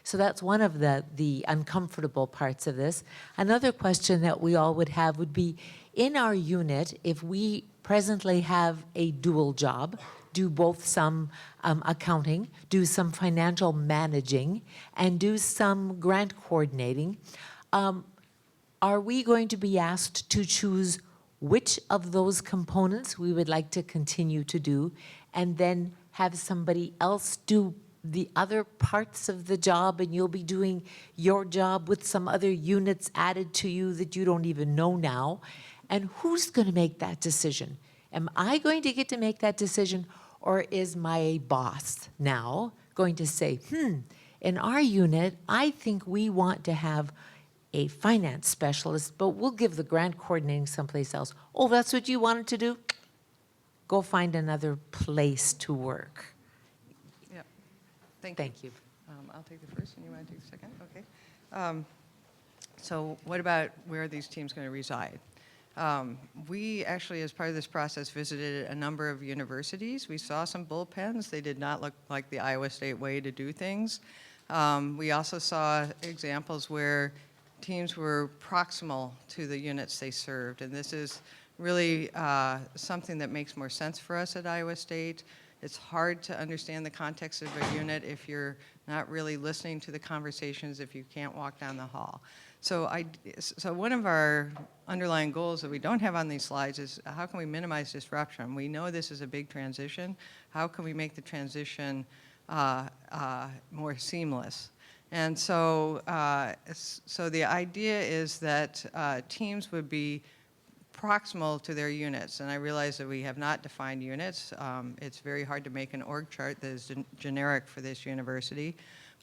So that's one of the uncomfortable parts of this. Another question that we all would have would be, in our unit, if we presently have a dual job, do both some accounting, do some financial managing, and do some grant coordinating, are we going to be asked to choose which of those components we would like to continue to do, and then have somebody else do the other parts of the job, and you'll be doing your job with some other units added to you that you don't even know now? And who's going to make that decision? Am I going to get to make that decision, or is my boss now going to say, In our unit, I think we want to have a finance specialist, but we'll give the grant coordinating someplace else. Oh, that's what you wanted to do? Go find another place to work. Yep. Thank you. Thank you. I'll take the first, and you want to take the second? Okay. So what about where are these teams going to reside? We actually, as part of this process, visited a number of universities. We saw some bullpens. They did not look like the Iowa State way to do things. We also saw examples where teams were proximal to the units they served, and this is really something that makes more sense for us at Iowa State. It's hard to understand the context of a unit if you're not really listening to the conversations, if you can't walk down the hall. So one of our underlying goals that we don't have on these slides is how can we minimize disruption? We know this is a big transition. How can we make the transition more seamless? And so the idea is that teams would be proximal to their units. And I realize that we have not defined units. It's very hard to make an org chart that is generic for this university.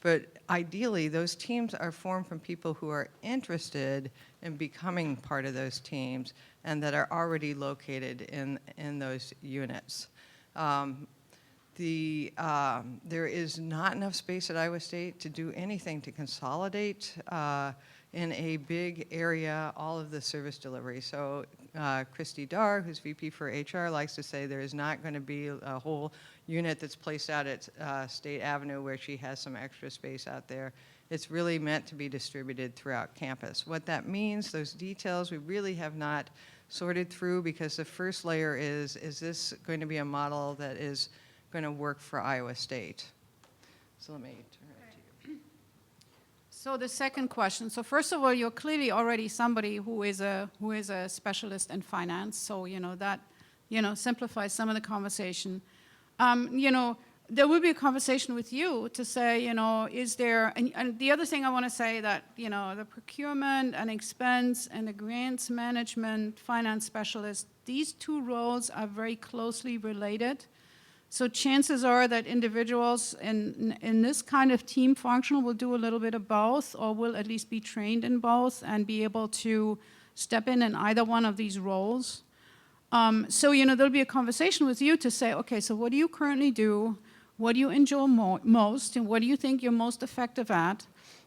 But ideally, those teams are formed from people who are interested in becoming part of those teams and that are already located in those units. There is not enough space at Iowa State to do anything to consolidate in a big area all of the service delivery. So Christy Dar, who's VP for HR, likes to say there is not going to be a whole unit that's placed out at State Avenue where she has some extra space out there. It's really meant to be distributed throughout campus. What that means, those details, we really have not sorted through because the first layer is this going to be a model that is going to work for Iowa State? So let me turn it to you. So the second question. So first of all, you're clearly already somebody who is a specialist in finance. So that simplifies some of the conversation. There will be a conversation with you to say, is there? And the other thing I want to say that the procurement and expense and the grants management finance specialist, these two roles are very closely related. So chances are that individuals in this kind of team function will do a little bit of both or will at least be trained in both and be able to step in either one of these roles. So, there'll be a conversation with you to say, okay, so what do you currently do? What do you enjoy most? And what do you think you're most effective at?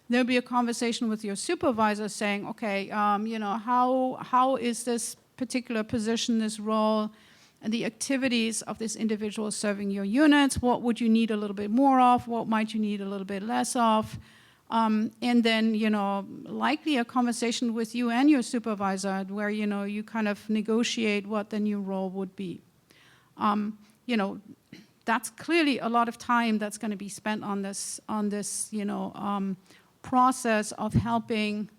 There'll be a conversation with your supervisor saying, okay, how is this particular position, this role, and the activities of this individual serving your units? What would you need a little bit more of? What might you need a little bit less of? And then, likely a conversation with you and your supervisor where, you kind of negotiate what the new role would be. That's clearly a lot of time that's going to be spent on this process of helping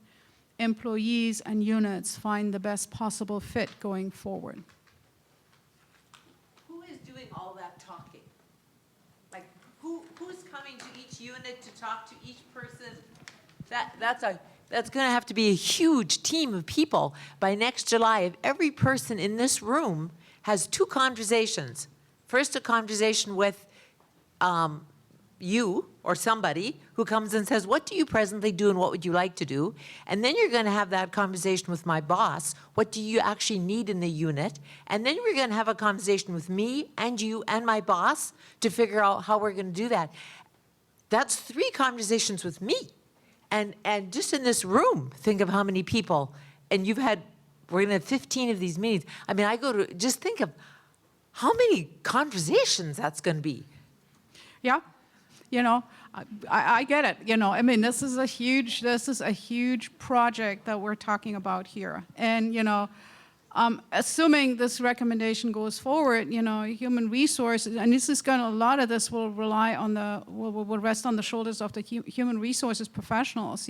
employees and units find the best possible fit going forward. Who is doing all that talking? Like, who's coming to each unit to talk to each person? That's going to have to be a huge team of people by next July. If every person in this room has two conversations, first a conversation with you or somebody who comes and says, what do you presently do and what would you like to do? And then you're going to have that conversation with my boss. What do you actually need in the unit? And then we're going to have a conversation with me and you and my boss to figure out how we're going to do that. That's 3 conversations with me. And just in this room, think of how many people. And we're going to have 15 of these meetings. I mean, just think of how many conversations that's going to be. Yeah. I get it. I mean, this is a huge project that we're talking about here. And, assuming this recommendation goes forward, human resources, and a lot of this will will rest on the shoulders of the human resources professionals.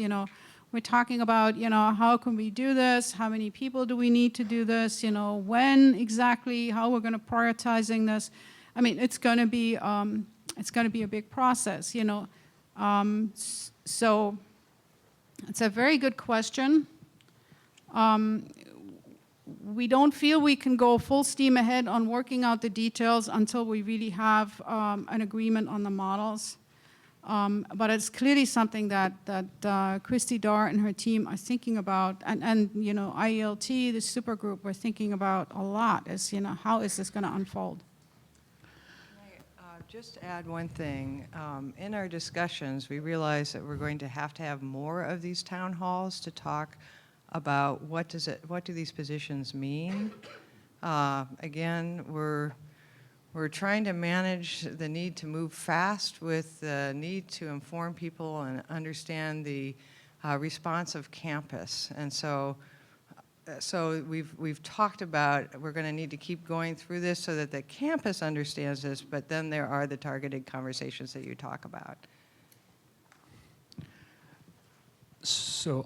We're talking about, how can we do this? How many people do we need to do this? When exactly? How we're going to prioritizing this? I mean, it's going to be a big process. So it's a very good question. We don't feel we can go full steam ahead on working out the details until we really have an agreement on the models. But it's clearly something that Christy Dar and her team are thinking about, and you know, IELT, the supergroup, are thinking about a lot, is, you know, how is this going to unfold? Just to add one thing, in our discussions, we realized that we're going to have more of these town halls to talk about what do these positions mean. Again, we're trying to manage the need to move fast with the need to inform people and understand the response of campus. And so we've talked about we're going to need to keep going through this so that the campus understands this, but then there are the targeted conversations that you talk about. So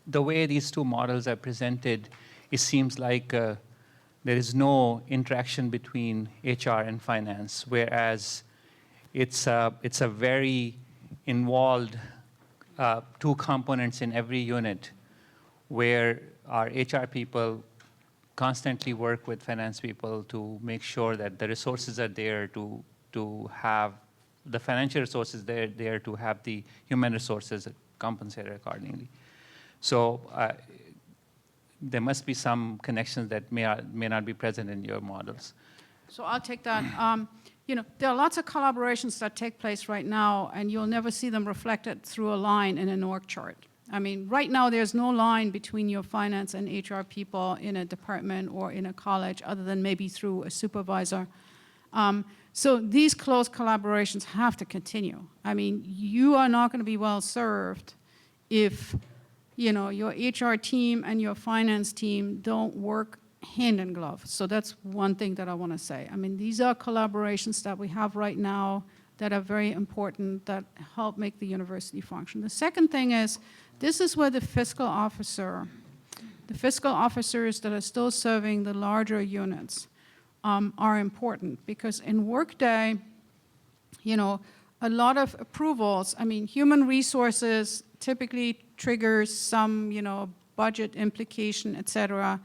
the way these two models are presented, it seems like there is no interaction between HR and finance, whereas it's a very involved two components in every unit, where our HR people constantly work with finance people to make sure that the resources are there to have the financial resources there to have the human resources compensated accordingly. So there must be some connections that may not be present in your models. So I'll take that. You know, there are lots of collaborations that take place right now, and you'll never see them reflected through a line in an org chart. I mean, right now there's no line between your finance and HR people in a department or in a college, other than maybe through a supervisor. So these close collaborations have to continue. I mean, you are not going to be well served if, you know, your HR team and your finance team don't work hand in glove. So that's one thing that I want to say. I mean, these are collaborations that we have right now that are very important, that help make the university function. The second thing is, this is where the fiscal officers that are still serving the larger units are important, because in Workday, you know, a lot of approvals, I mean, human resources typically triggers some, you know, budget implication, et cetera.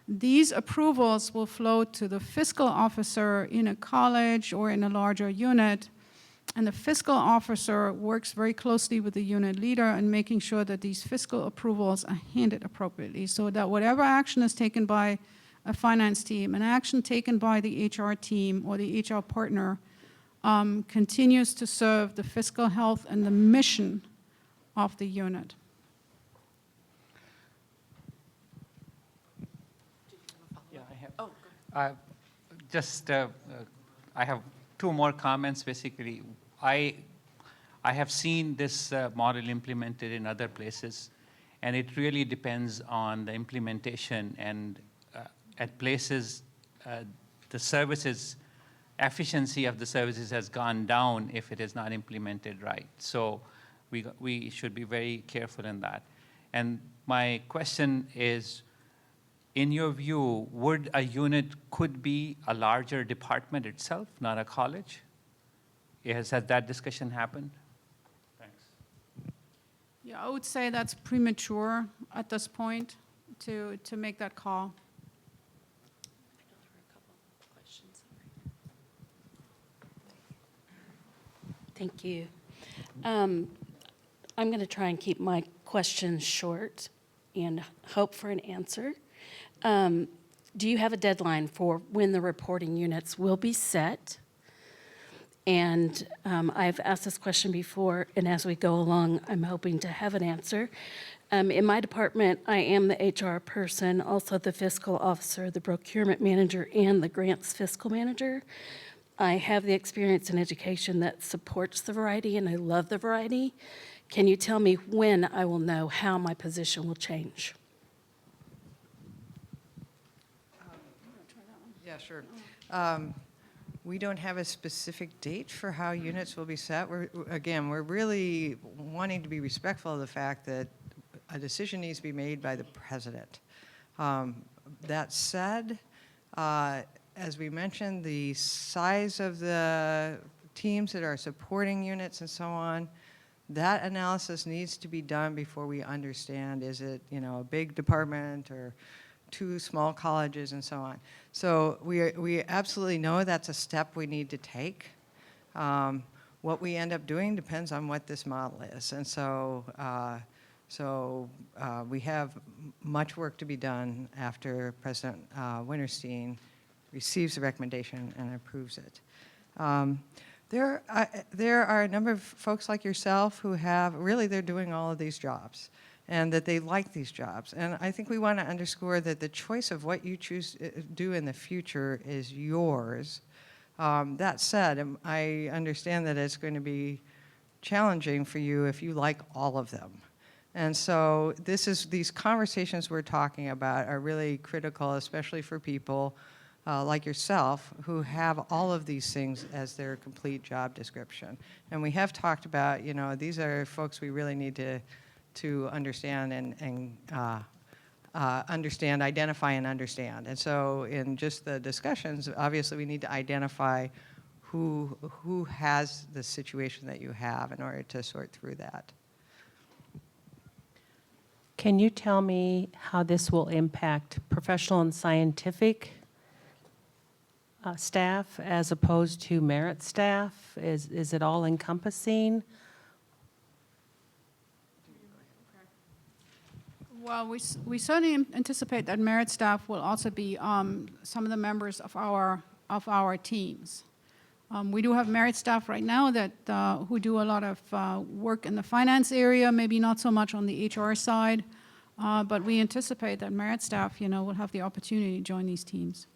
These approvals will flow to the fiscal officer in a college or in a larger unit, and the fiscal officer works very closely with the unit leader in making sure that these fiscal approvals are handed appropriately, so that whatever action is taken by a finance team, an action taken by the HR team or the HR partner continues to serve the fiscal health and the mission of the unit. Yeah, I have. Oh, I have two more comments. Basically, I have seen this model implemented in other places, and it really depends on the implementation. And at places, the services efficiency of the services has gone down if it is not implemented right. So we should be very careful in that. And my question is, in your view, would a unit could be a larger department itself, not a college? Has that discussion happened? Thanks. Yeah, I would say that's premature at this point to make that call. Thank you. I'm going to try and keep my questions short and hope for an answer. Do you have a deadline for when the reporting units will be set? And I've asked this question before, and as we go along, I'm hoping to have an answer. In my department, I am the HR person, also the fiscal officer, the procurement manager, and the grants fiscal manager. I have the experience in education that supports the variety, and I love the variety. Can you tell me when I will know how my position will change? Yeah, sure. We don't have a specific date for how units will be set. We're really wanting to be respectful of the fact that a decision needs to be made by the president. That said, as we mentioned, the size of the teams that are supporting units and so on, that analysis needs to be done before we understand, is it, you know, a big department or two small colleges and so on. So we absolutely know that's a step we need to take. what we end up doing depends on what this model is. And so, we have much work to be done after President Winterstein receives the recommendation and approves it. There are a number of folks like yourself who they're doing all of these jobs, and that they like these jobs. And I think we want to underscore that the choice of what you choose to do in the future is yours. That said, I understand that it's going to be challenging for you if you like all of them. And so these conversations we're talking about are really critical, especially for people like yourself who have all of these things as their complete job description. And we have talked about, these are folks we really need to understand and understand, identify and understand. And so in just the discussions, obviously we need to identify who has the situation that you have in order to sort through that. Can you tell me how this will impact professional and scientific staff as opposed to merit staff? Is it all encompassing? Well, we certainly anticipate that merit staff will also be some of the members of our teams. We do have merit staff right now that who do a lot of work in the finance area, maybe not so much on the HR side, but we anticipate that merit staff, will have the opportunity to join these teams.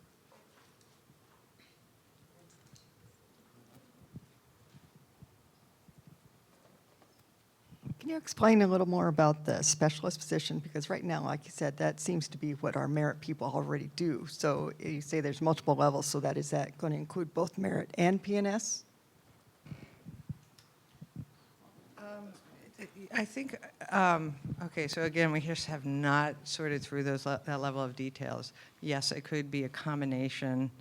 Can you explain a little more about the specialist position? Because right now, like you said, that seems to be what our merit people already do. So you say there's multiple levels, so is that going to include both merit and PNS? I think, okay, so again, we just have not sorted through that level of details. Yes, it could be a combination.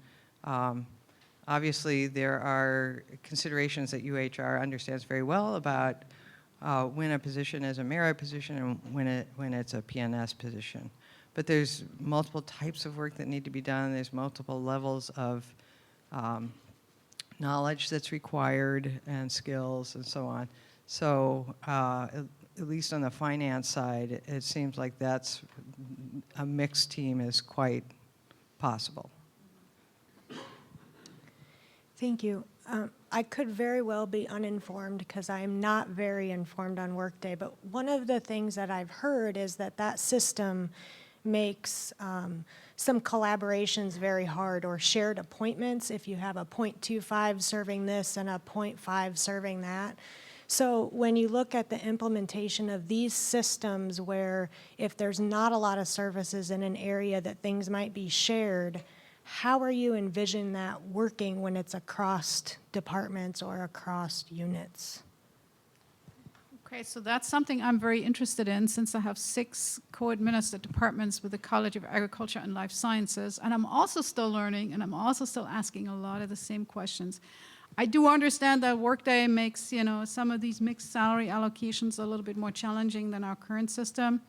Obviously, there are considerations that UHR understands very well about when a position is a merit position and when it's a PNS position. But there's multiple types of work that need to be done. There's multiple levels of knowledge that's required and skills and so on. So at least on the finance side, it seems like that's a mixed team is quite possible. Thank you. I could very well be uninformed because I am not very informed on Workday, but one of the things that I've heard is that system makes some collaborations very hard, or shared appointments if you have a 0.25 serving this and a 0.5 serving that. So when you look at the implementation of these systems where if there's not a lot of services in an area that things might be shared, how are you envisioning that working when it's across departments or across units? Okay, so that's something I'm very interested in since I have 6 co-administered departments with the College of Agriculture and Life Sciences, and I'm also still learning and I'm also still asking a lot of the same questions. I do understand that Workday makes, some of these mixed salary allocations a little bit more challenging than our current system.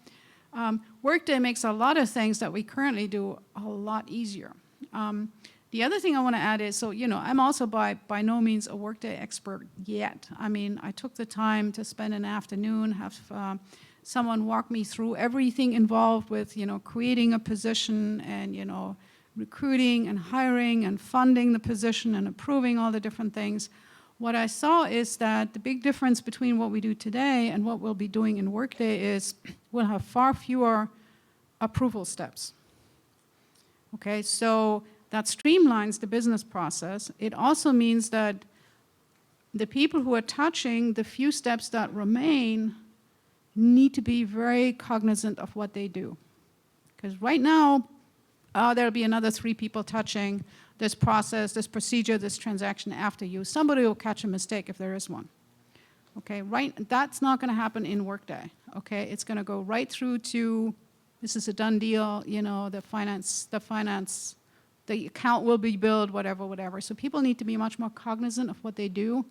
Workday makes a lot of things that we currently do a lot easier. The other thing I want to add is, I'm also by no means a Workday expert yet. I mean, I took the time to spend an afternoon, have someone walk me through everything involved with, creating a position and, recruiting and hiring and funding the position and approving all the different things. What I saw is that the big difference between what we do today and what we'll be doing in Workday is we'll have far fewer approval steps. Okay, so that streamlines the business process. It also means that the people who are touching the few steps that remain need to be very cognizant of what they do. Because right now, there'll be another 3 people touching this process, this procedure, this transaction after you. Somebody will catch a mistake if there is one. Okay, right? That's not going to happen in Workday. Okay, it's going to go right through to, this is a done deal, the account will be billed, whatever. So people need to be much more cognizant of what they do.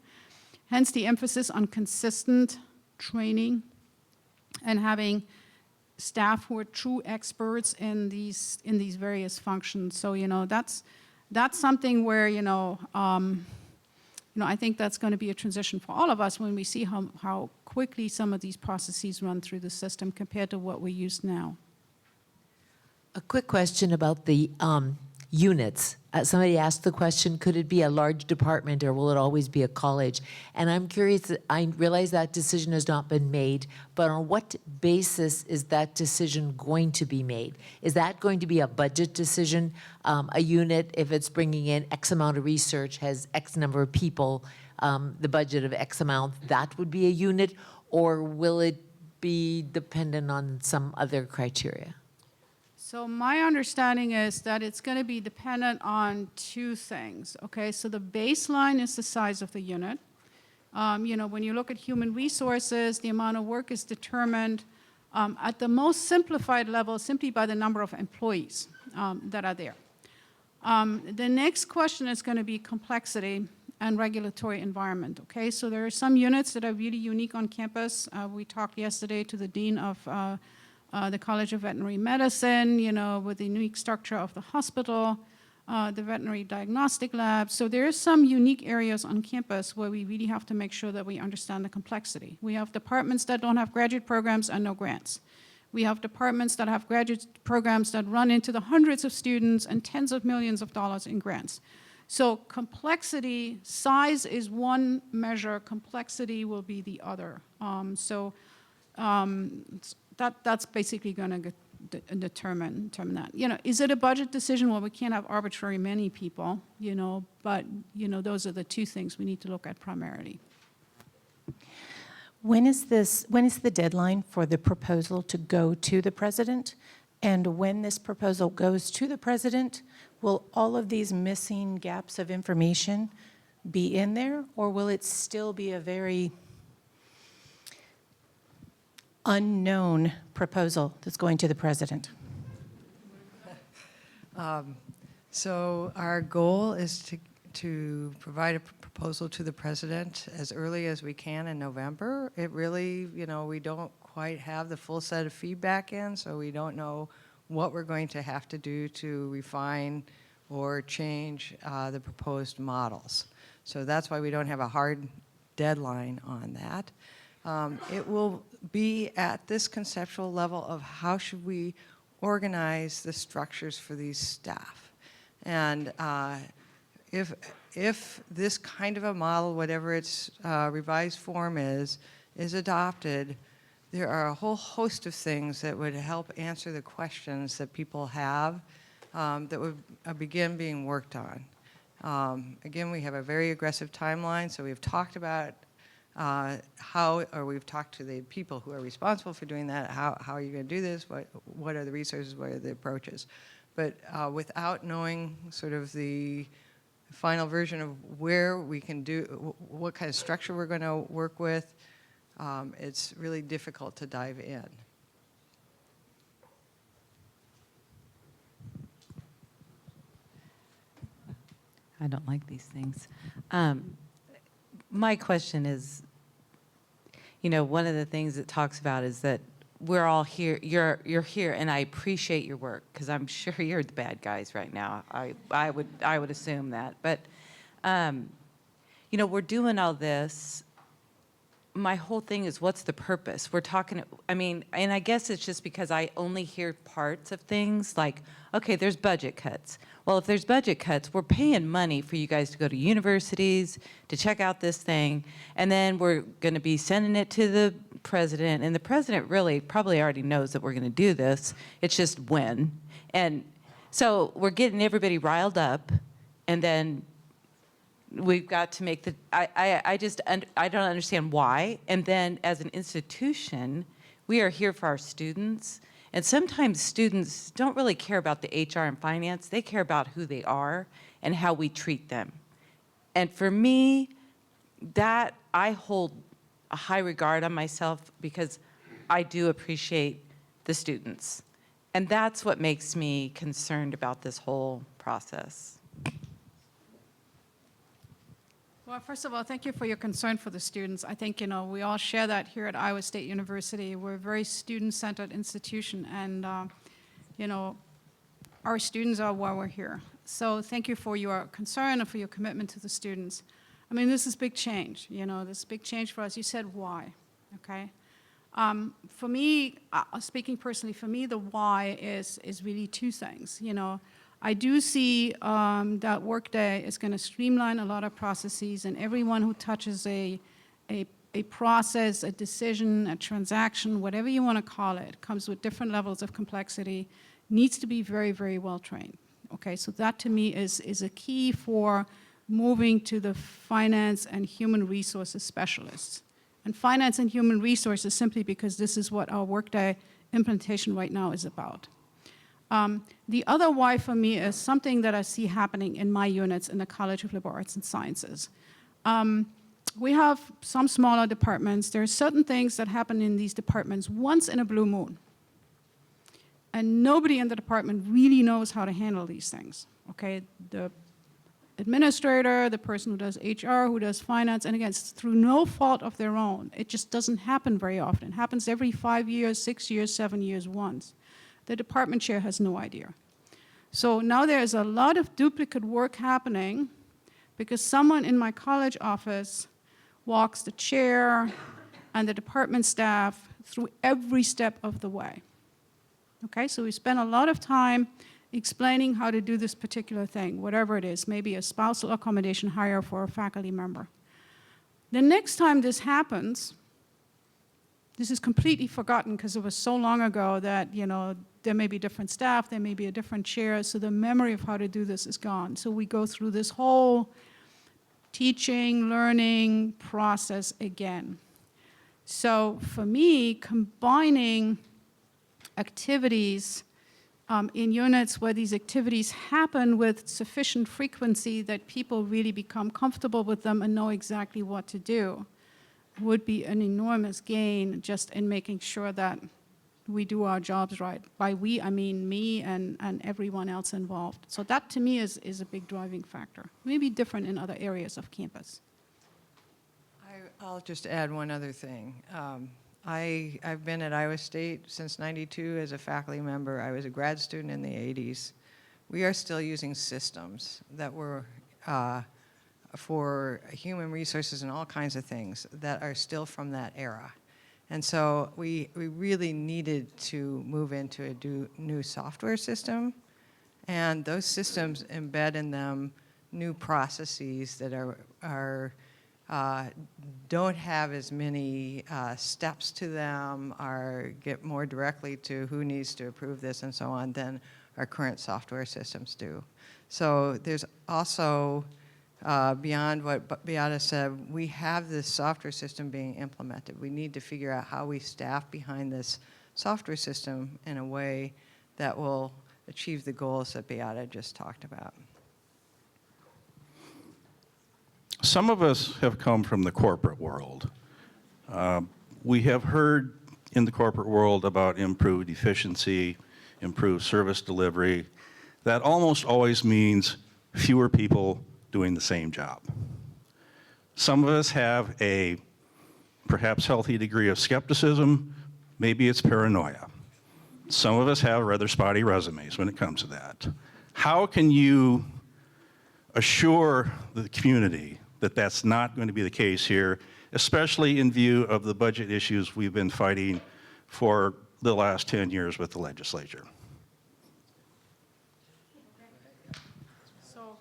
Hence the emphasis on consistent training and having staff who are true experts in these various functions. So, that's something where, I think that's going to be a transition for all of us when we see how quickly some of these processes run through the system compared to what we use now. A quick question about the units. Somebody asked the question, could it be a large department or will it always be a college? And I'm curious, I realize that decision has not been made, but on what basis is that decision going to be made? Is that going to be a budget decision? A unit, if it's bringing in X amount of research, has X number of people, the budget of X amount, that would be a unit? Or will it be dependent on some other criteria? So my understanding is that it's going to be dependent on two things, okay? So the baseline is the size of the unit. When you look at human resources, the amount of work is determined at the most simplified level simply by the number of employees that are there. The next question is going to be complexity and regulatory environment, okay? So there are some units that are really unique on campus. We talked yesterday to the dean of the College of Veterinary Medicine, with the unique structure of the hospital, the veterinary diagnostic lab. So there are some unique areas on campus where we really have to make sure that we understand the complexity. We have departments that don't have graduate programs and no grants. We have departments that have graduate programs that run into the hundreds of students and tens of millions of dollars in grants. So complexity, size is one measure, complexity will be the other. That's basically going to determine that. Is it a budget decision? Well, we can't have arbitrary many people, but, those are the two things we need to look at primarily. When is the deadline for the proposal to go to the president? And when this proposal goes to the president, will all of these missing gaps of information be in there, or will it still be a very unknown proposal that's going to the president? So our goal is to provide a proposal to the president as early as we can in November. It really, we don't quite have the full set of feedback in, so we don't know what we're going to have to do to refine or change the proposed models. So that's why we don't have a hard deadline on that. It will be at this conceptual level of how should we organize the structures for these staff. And if this kind of a model, whatever its revised form is adopted, there are a whole host of things that would help answer the questions that people have that would begin being worked on. Again, we have a very aggressive timeline, so we've talked about we've talked to the people who are responsible for doing that. How are you going to do this? What are the resources? What are the approaches? But without knowing sort of the final version of where we can do, what kind of structure we're going to work with, it's really difficult to dive in. I don't like these things. My question is, one of the things it talks about is that we're all here, you're here, and I appreciate your work, because I'm sure you're the bad guys right now. I would assume that. But, we're doing all this. My whole thing is, what's the purpose? We're talking, and I guess it's just because I only hear parts of things, like, okay, there's budget cuts. Well, if there's budget cuts, we're paying money for you guys to go to universities, to check out this thing, and then we're going to be sending it to the president, and the president really probably already knows that we're going to do this. It's just when. And so we're getting everybody riled up, and then we've got to make I don't understand why. And then as an institution, we are here for our students. And sometimes students don't really care about the HR and finance. They care about who they are and how we treat them. And for me, that I hold a high regard on myself, because I do appreciate the students. And that's what makes me concerned about this whole process. Well, first of all, thank you for your concern for the students. I think, we all share that here at Iowa State University. We're a very student-centered institution, and, our students are why we're here. So thank you for your concern and for your commitment to the students. I mean, this is big change, this is big change for us. You said why, okay? For me, speaking personally, for me, the why is really two things, I do see that Workday is going to streamline a lot of processes, and everyone who touches a process, a decision, a transaction, whatever you want to call it, comes with different levels of complexity, needs to be very, very well trained. Okay, so that to me is a key for moving to the finance and human resources specialists. And finance and human resources simply because this is what our Workday implementation right now is about. The other why for me is something that I see happening in my units in the College of Liberal Arts and Sciences. We have some smaller departments. There are certain things that happen in these departments once in a blue moon. And nobody in the department really knows how to handle these things, okay? The administrator, the person who does HR, who does finance, and again, it's through no fault of their own. It just doesn't happen very often. It happens every 5 years, 6 years, 7 years once. The department chair has no idea. So now there's a lot of duplicate work happening because someone in my college office walks the chair and the department staff through every step of the way. Okay, so we spend a lot of time explaining how to do this particular thing, whatever it is, maybe a spousal accommodation hire for a faculty member. The next time this happens, this is completely forgotten because it was so long ago that, there may be different staff, there may be a different chair, so the memory of how to do this is gone. So we go through this whole teaching, learning process again. So for me, combining activities in units where these activities happen with sufficient frequency that people really become comfortable with them and know exactly what to do would be an enormous gain just in making sure that we do our jobs right. By we, I mean me and everyone else involved. So that to me is a big driving factor. Maybe different in other areas of campus. I'll just add one other thing. I've been at Iowa State since '92 as a faculty member. I was a grad student in the '80s. We are still using systems that were for human resources and all kinds of things that are still from that era. And so we really needed to move into a new software system. And those systems embed in them new processes that don't have as many steps to them, or get more directly to who needs to approve this and so on than our current software systems do. So there's also, beyond what Beata said, we have this software system being implemented. We need to figure out how we staff behind this software system in a way that will achieve the goals that Beata just talked about. Some of us have come from the corporate world. We have heard in the corporate world about improved efficiency, improved service delivery. That almost always means fewer people doing the same job. Some of us have a perhaps healthy degree of skepticism. Maybe it's paranoia. Some of us have rather spotty resumes when it comes to that. How can you assure the community that that's not going to be the case here, especially in view of the budget issues we've been fighting for the last 10 years with the legislature? So,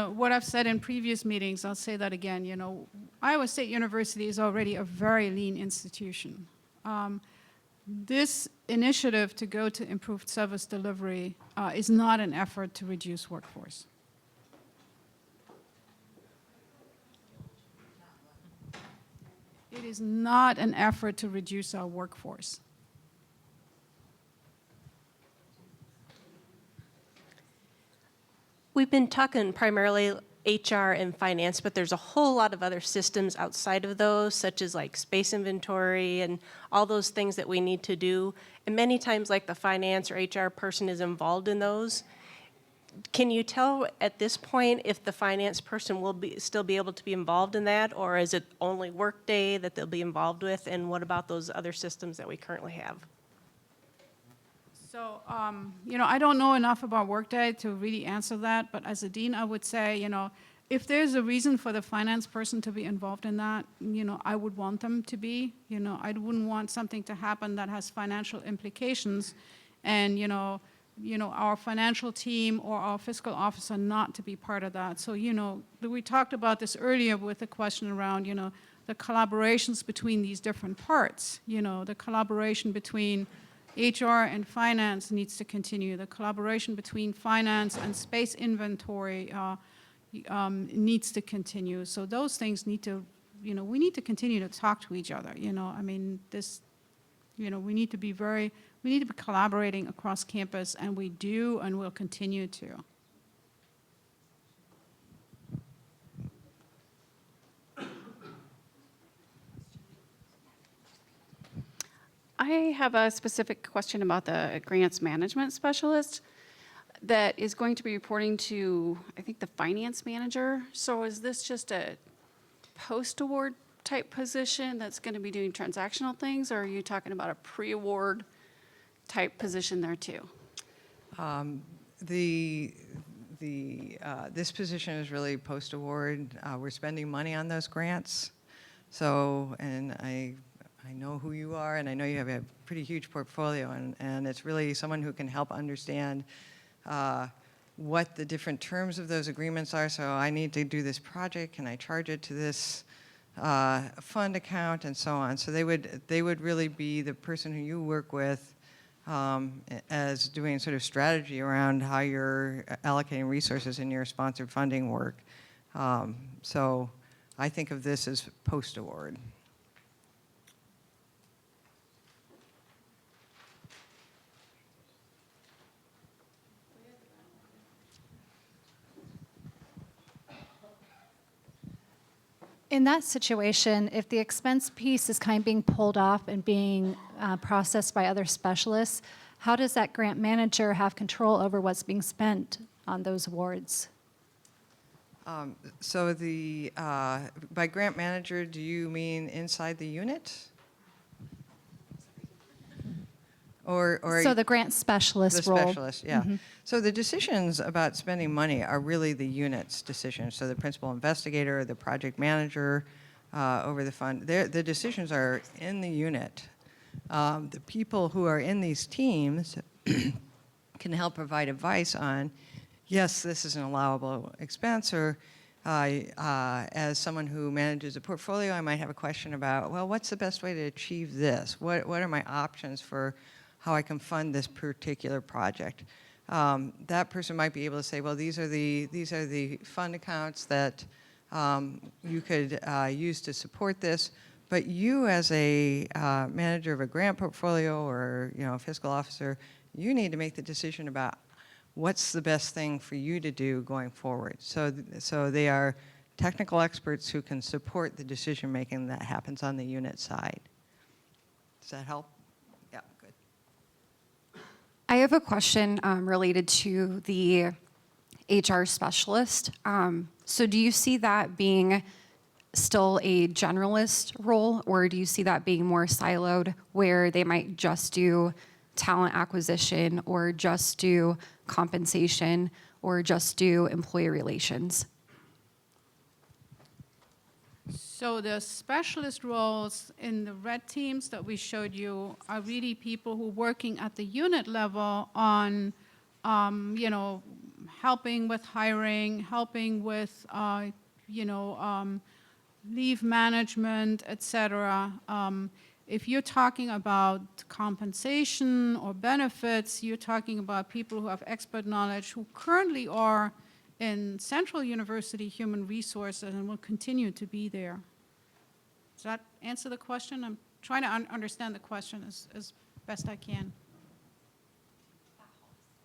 what I've said in previous meetings, I'll say that again. Iowa State University is already a very lean institution. This initiative to go to improved service delivery is not an effort to reduce workforce. It is not an effort to reduce our workforce. We've been talking primarily HR and finance, but there's a whole lot of other systems outside of those, such as like space inventory and all those things that we need to do. And many times, like the finance or HR person is involved in those. Can you tell at this point if the finance person will still be able to be involved in that, or is it only Workday that they'll be involved with? And what about those other systems that we currently have? So, I don't know enough about Workday to really answer that, but as a dean, I would say, if there's a reason for the finance person to be involved in that, I would want them to be. I wouldn't want something to happen that has financial implications, and our financial team or our fiscal officer not to be part of that. So we talked about this earlier with the question around the collaborations between these different parts. The collaboration between HR and finance needs to continue. The collaboration between finance and space inventory needs to continue. So those things need to, we need to continue to talk to each other. I mean, we need to be collaborating across campus, and we do, and we'll continue to. I have a specific question about the grants management specialist that is going to be reporting to, I think, the finance manager. So is this just a post-award type position that's going to be doing transactional things, or are you talking about a pre-award type position there too? This position is really post-award. We're spending money on those grants. So, and I know who you are, and I know you have a pretty huge portfolio, and it's really someone who can help understand what the different terms of those agreements are. So I need to do this project, can I charge it to this fund account, and so on. So they would really be the person who you work with as doing sort of strategy around how you're allocating resources in your sponsored funding work. So I think of this as post-award. In that situation, if the expense piece is kind of being pulled off and being processed by other specialists, how does that grant manager have control over what's being spent on those awards? So by grant manager, do you mean inside the unit? Or So the grant specialist the role. specialist, yeah. So the decisions about spending money are really the unit's decisions. So the principal investigator, the project manager over the fund, the decisions are in the unit. The people who are in these teams can help provide advice on, yes, this is an allowable expense, or as someone who manages a portfolio, I might have a question about, well, what's the best way to achieve this? What are my options for how I can fund this particular project? That person might be able to say, well, these are the fund accounts that you could use to support this. But you, as a manager of a grant portfolio or a fiscal officer, you need to make the decision about what's the best thing for you to do going forward. So they are technical experts who can support the decision making that happens on the unit side. Does that help? Yeah, good. I have a question related to the HR specialist. So do you see that being still a generalist role, or do you see that being more siloed, where they might just do talent acquisition, or just do compensation, or just do employee relations? So the specialist roles in the red teams that we showed you are really people who are working at the unit level on, helping with hiring, helping with, leave management, et cetera. If you're talking about compensation or benefits, you're talking about people who have expert knowledge who currently are in Central University Human Resources and will continue to be there. Does that answer the question? I'm trying to understand the question as best I can.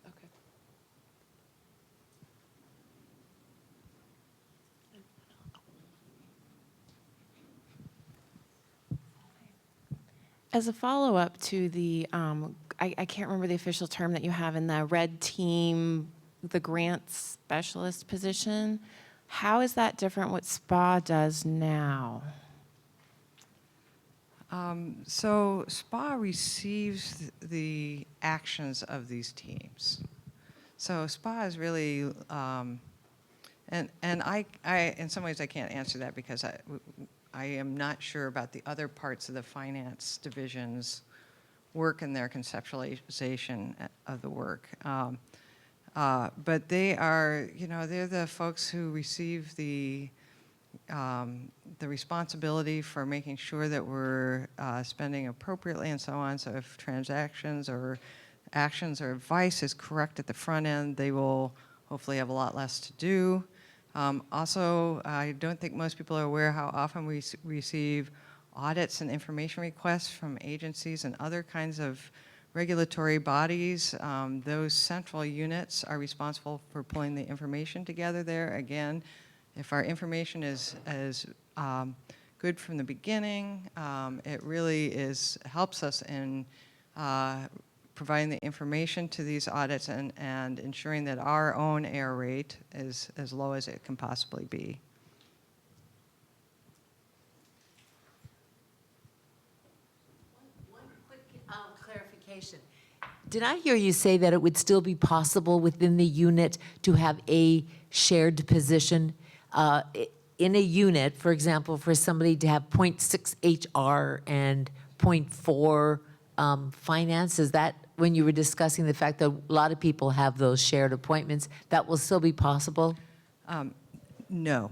Okay. As a follow-up to the, I can't remember the official term that you have in the red team, the grant specialist position, how is that different what SPA does now? So SPA receives the actions of these teams. So SPA is really And in some ways I can't answer that because I am not sure about the other parts of the finance division's work and their conceptualization of the work. But they are, they're the folks who receive the responsibility for making sure that we're spending appropriately and so on. So if transactions or actions or advice is correct at the front end, they will hopefully have a lot less to do. Also, I don't think most people are aware how often we receive audits and information requests from agencies and other kinds of regulatory bodies. Those central units are responsible for pulling the information together there. Again, if our information is good from the beginning, it really helps us in providing the information to these audits and ensuring that our own error rate is as low as it can possibly be. One quick clarification. Did I hear you say that it would still be possible within the unit to have a shared position? In a unit, for example, for somebody to have 0.6 HR and 0.4 finance, is that when you were discussing the fact that a lot of people have those shared appointments, that will still be possible? No.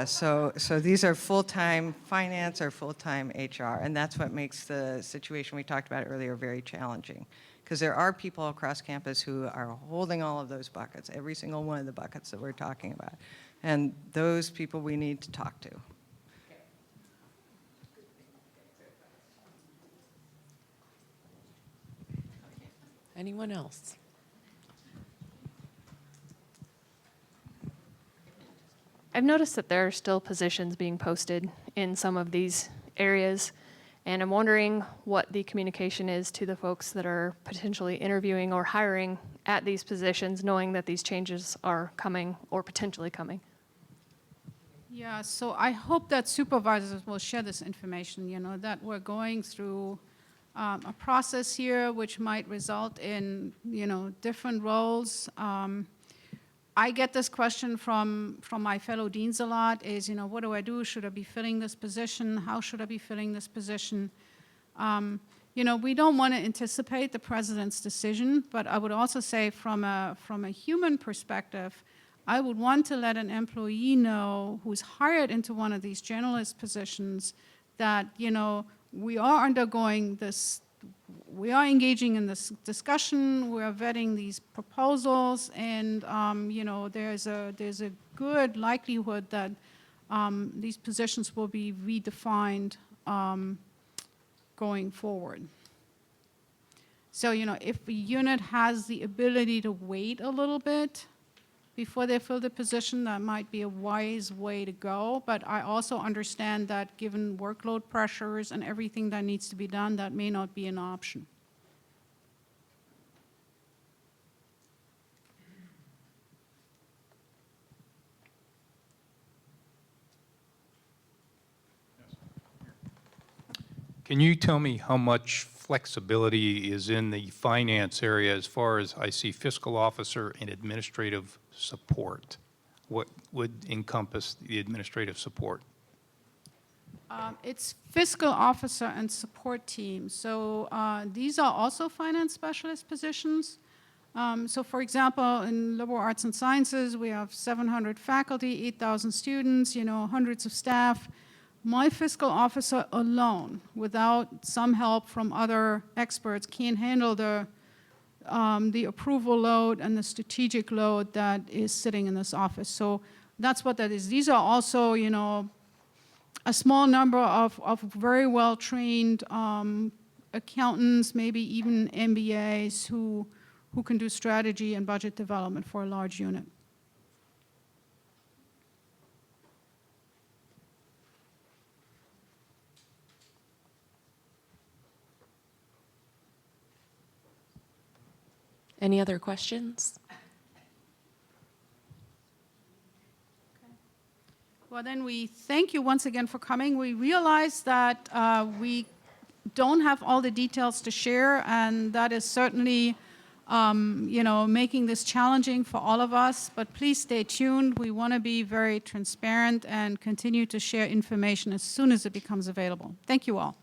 So these are full-time finance or full-time HR, and that's what makes the situation we talked about earlier very challenging. Because there are people across campus who are holding all of those buckets, every single one of the buckets that we're talking about. And those people we need to talk to. Anyone else? I've noticed that there are still positions being posted in some of these areas, and I'm wondering what the communication is to the folks that are potentially interviewing or hiring at these positions, knowing that these changes are coming or potentially coming. Yeah, so I hope that supervisors will share this information, that we're going through a process here which might result in, different roles. I get this question from my fellow deans a lot is, what do I do? Should I be filling this position? How should I be filling this position? We don't want to anticipate the president's decision, but I would also say from a human perspective, I would want to let an employee know who's hired into one of these generalist positions that, we are undergoing this, we are engaging in this discussion, we are vetting these proposals, and, there's a good likelihood that these positions will be redefined going forward. So, if a unit has the ability to wait a little bit before they fill the position, that might be a wise way to go. But I also understand that given workload pressures and everything that needs to be done, that may not be an option. Can you tell me how much flexibility is in the finance area as far as I see fiscal officer and administrative support? What would encompass the administrative support? It's fiscal officer and support team. So these are also finance specialist positions. So for example, in liberal arts and sciences, we have 700 faculty, 8,000 students, hundreds of staff. My fiscal officer alone, without some help from other experts, can't handle the approval load and the strategic load that is sitting in this office. So that's what that is. These are also, a small number of very well-trained accountants, maybe even MBAs who can do strategy and budget development for a large unit. Any other questions? Well, then we thank you once again for coming. We realize that we don't have all the details to share, and that is certainly making this challenging for all of us, but please stay tuned. We want to be very transparent and continue to share information as soon as it becomes available. Thank you all.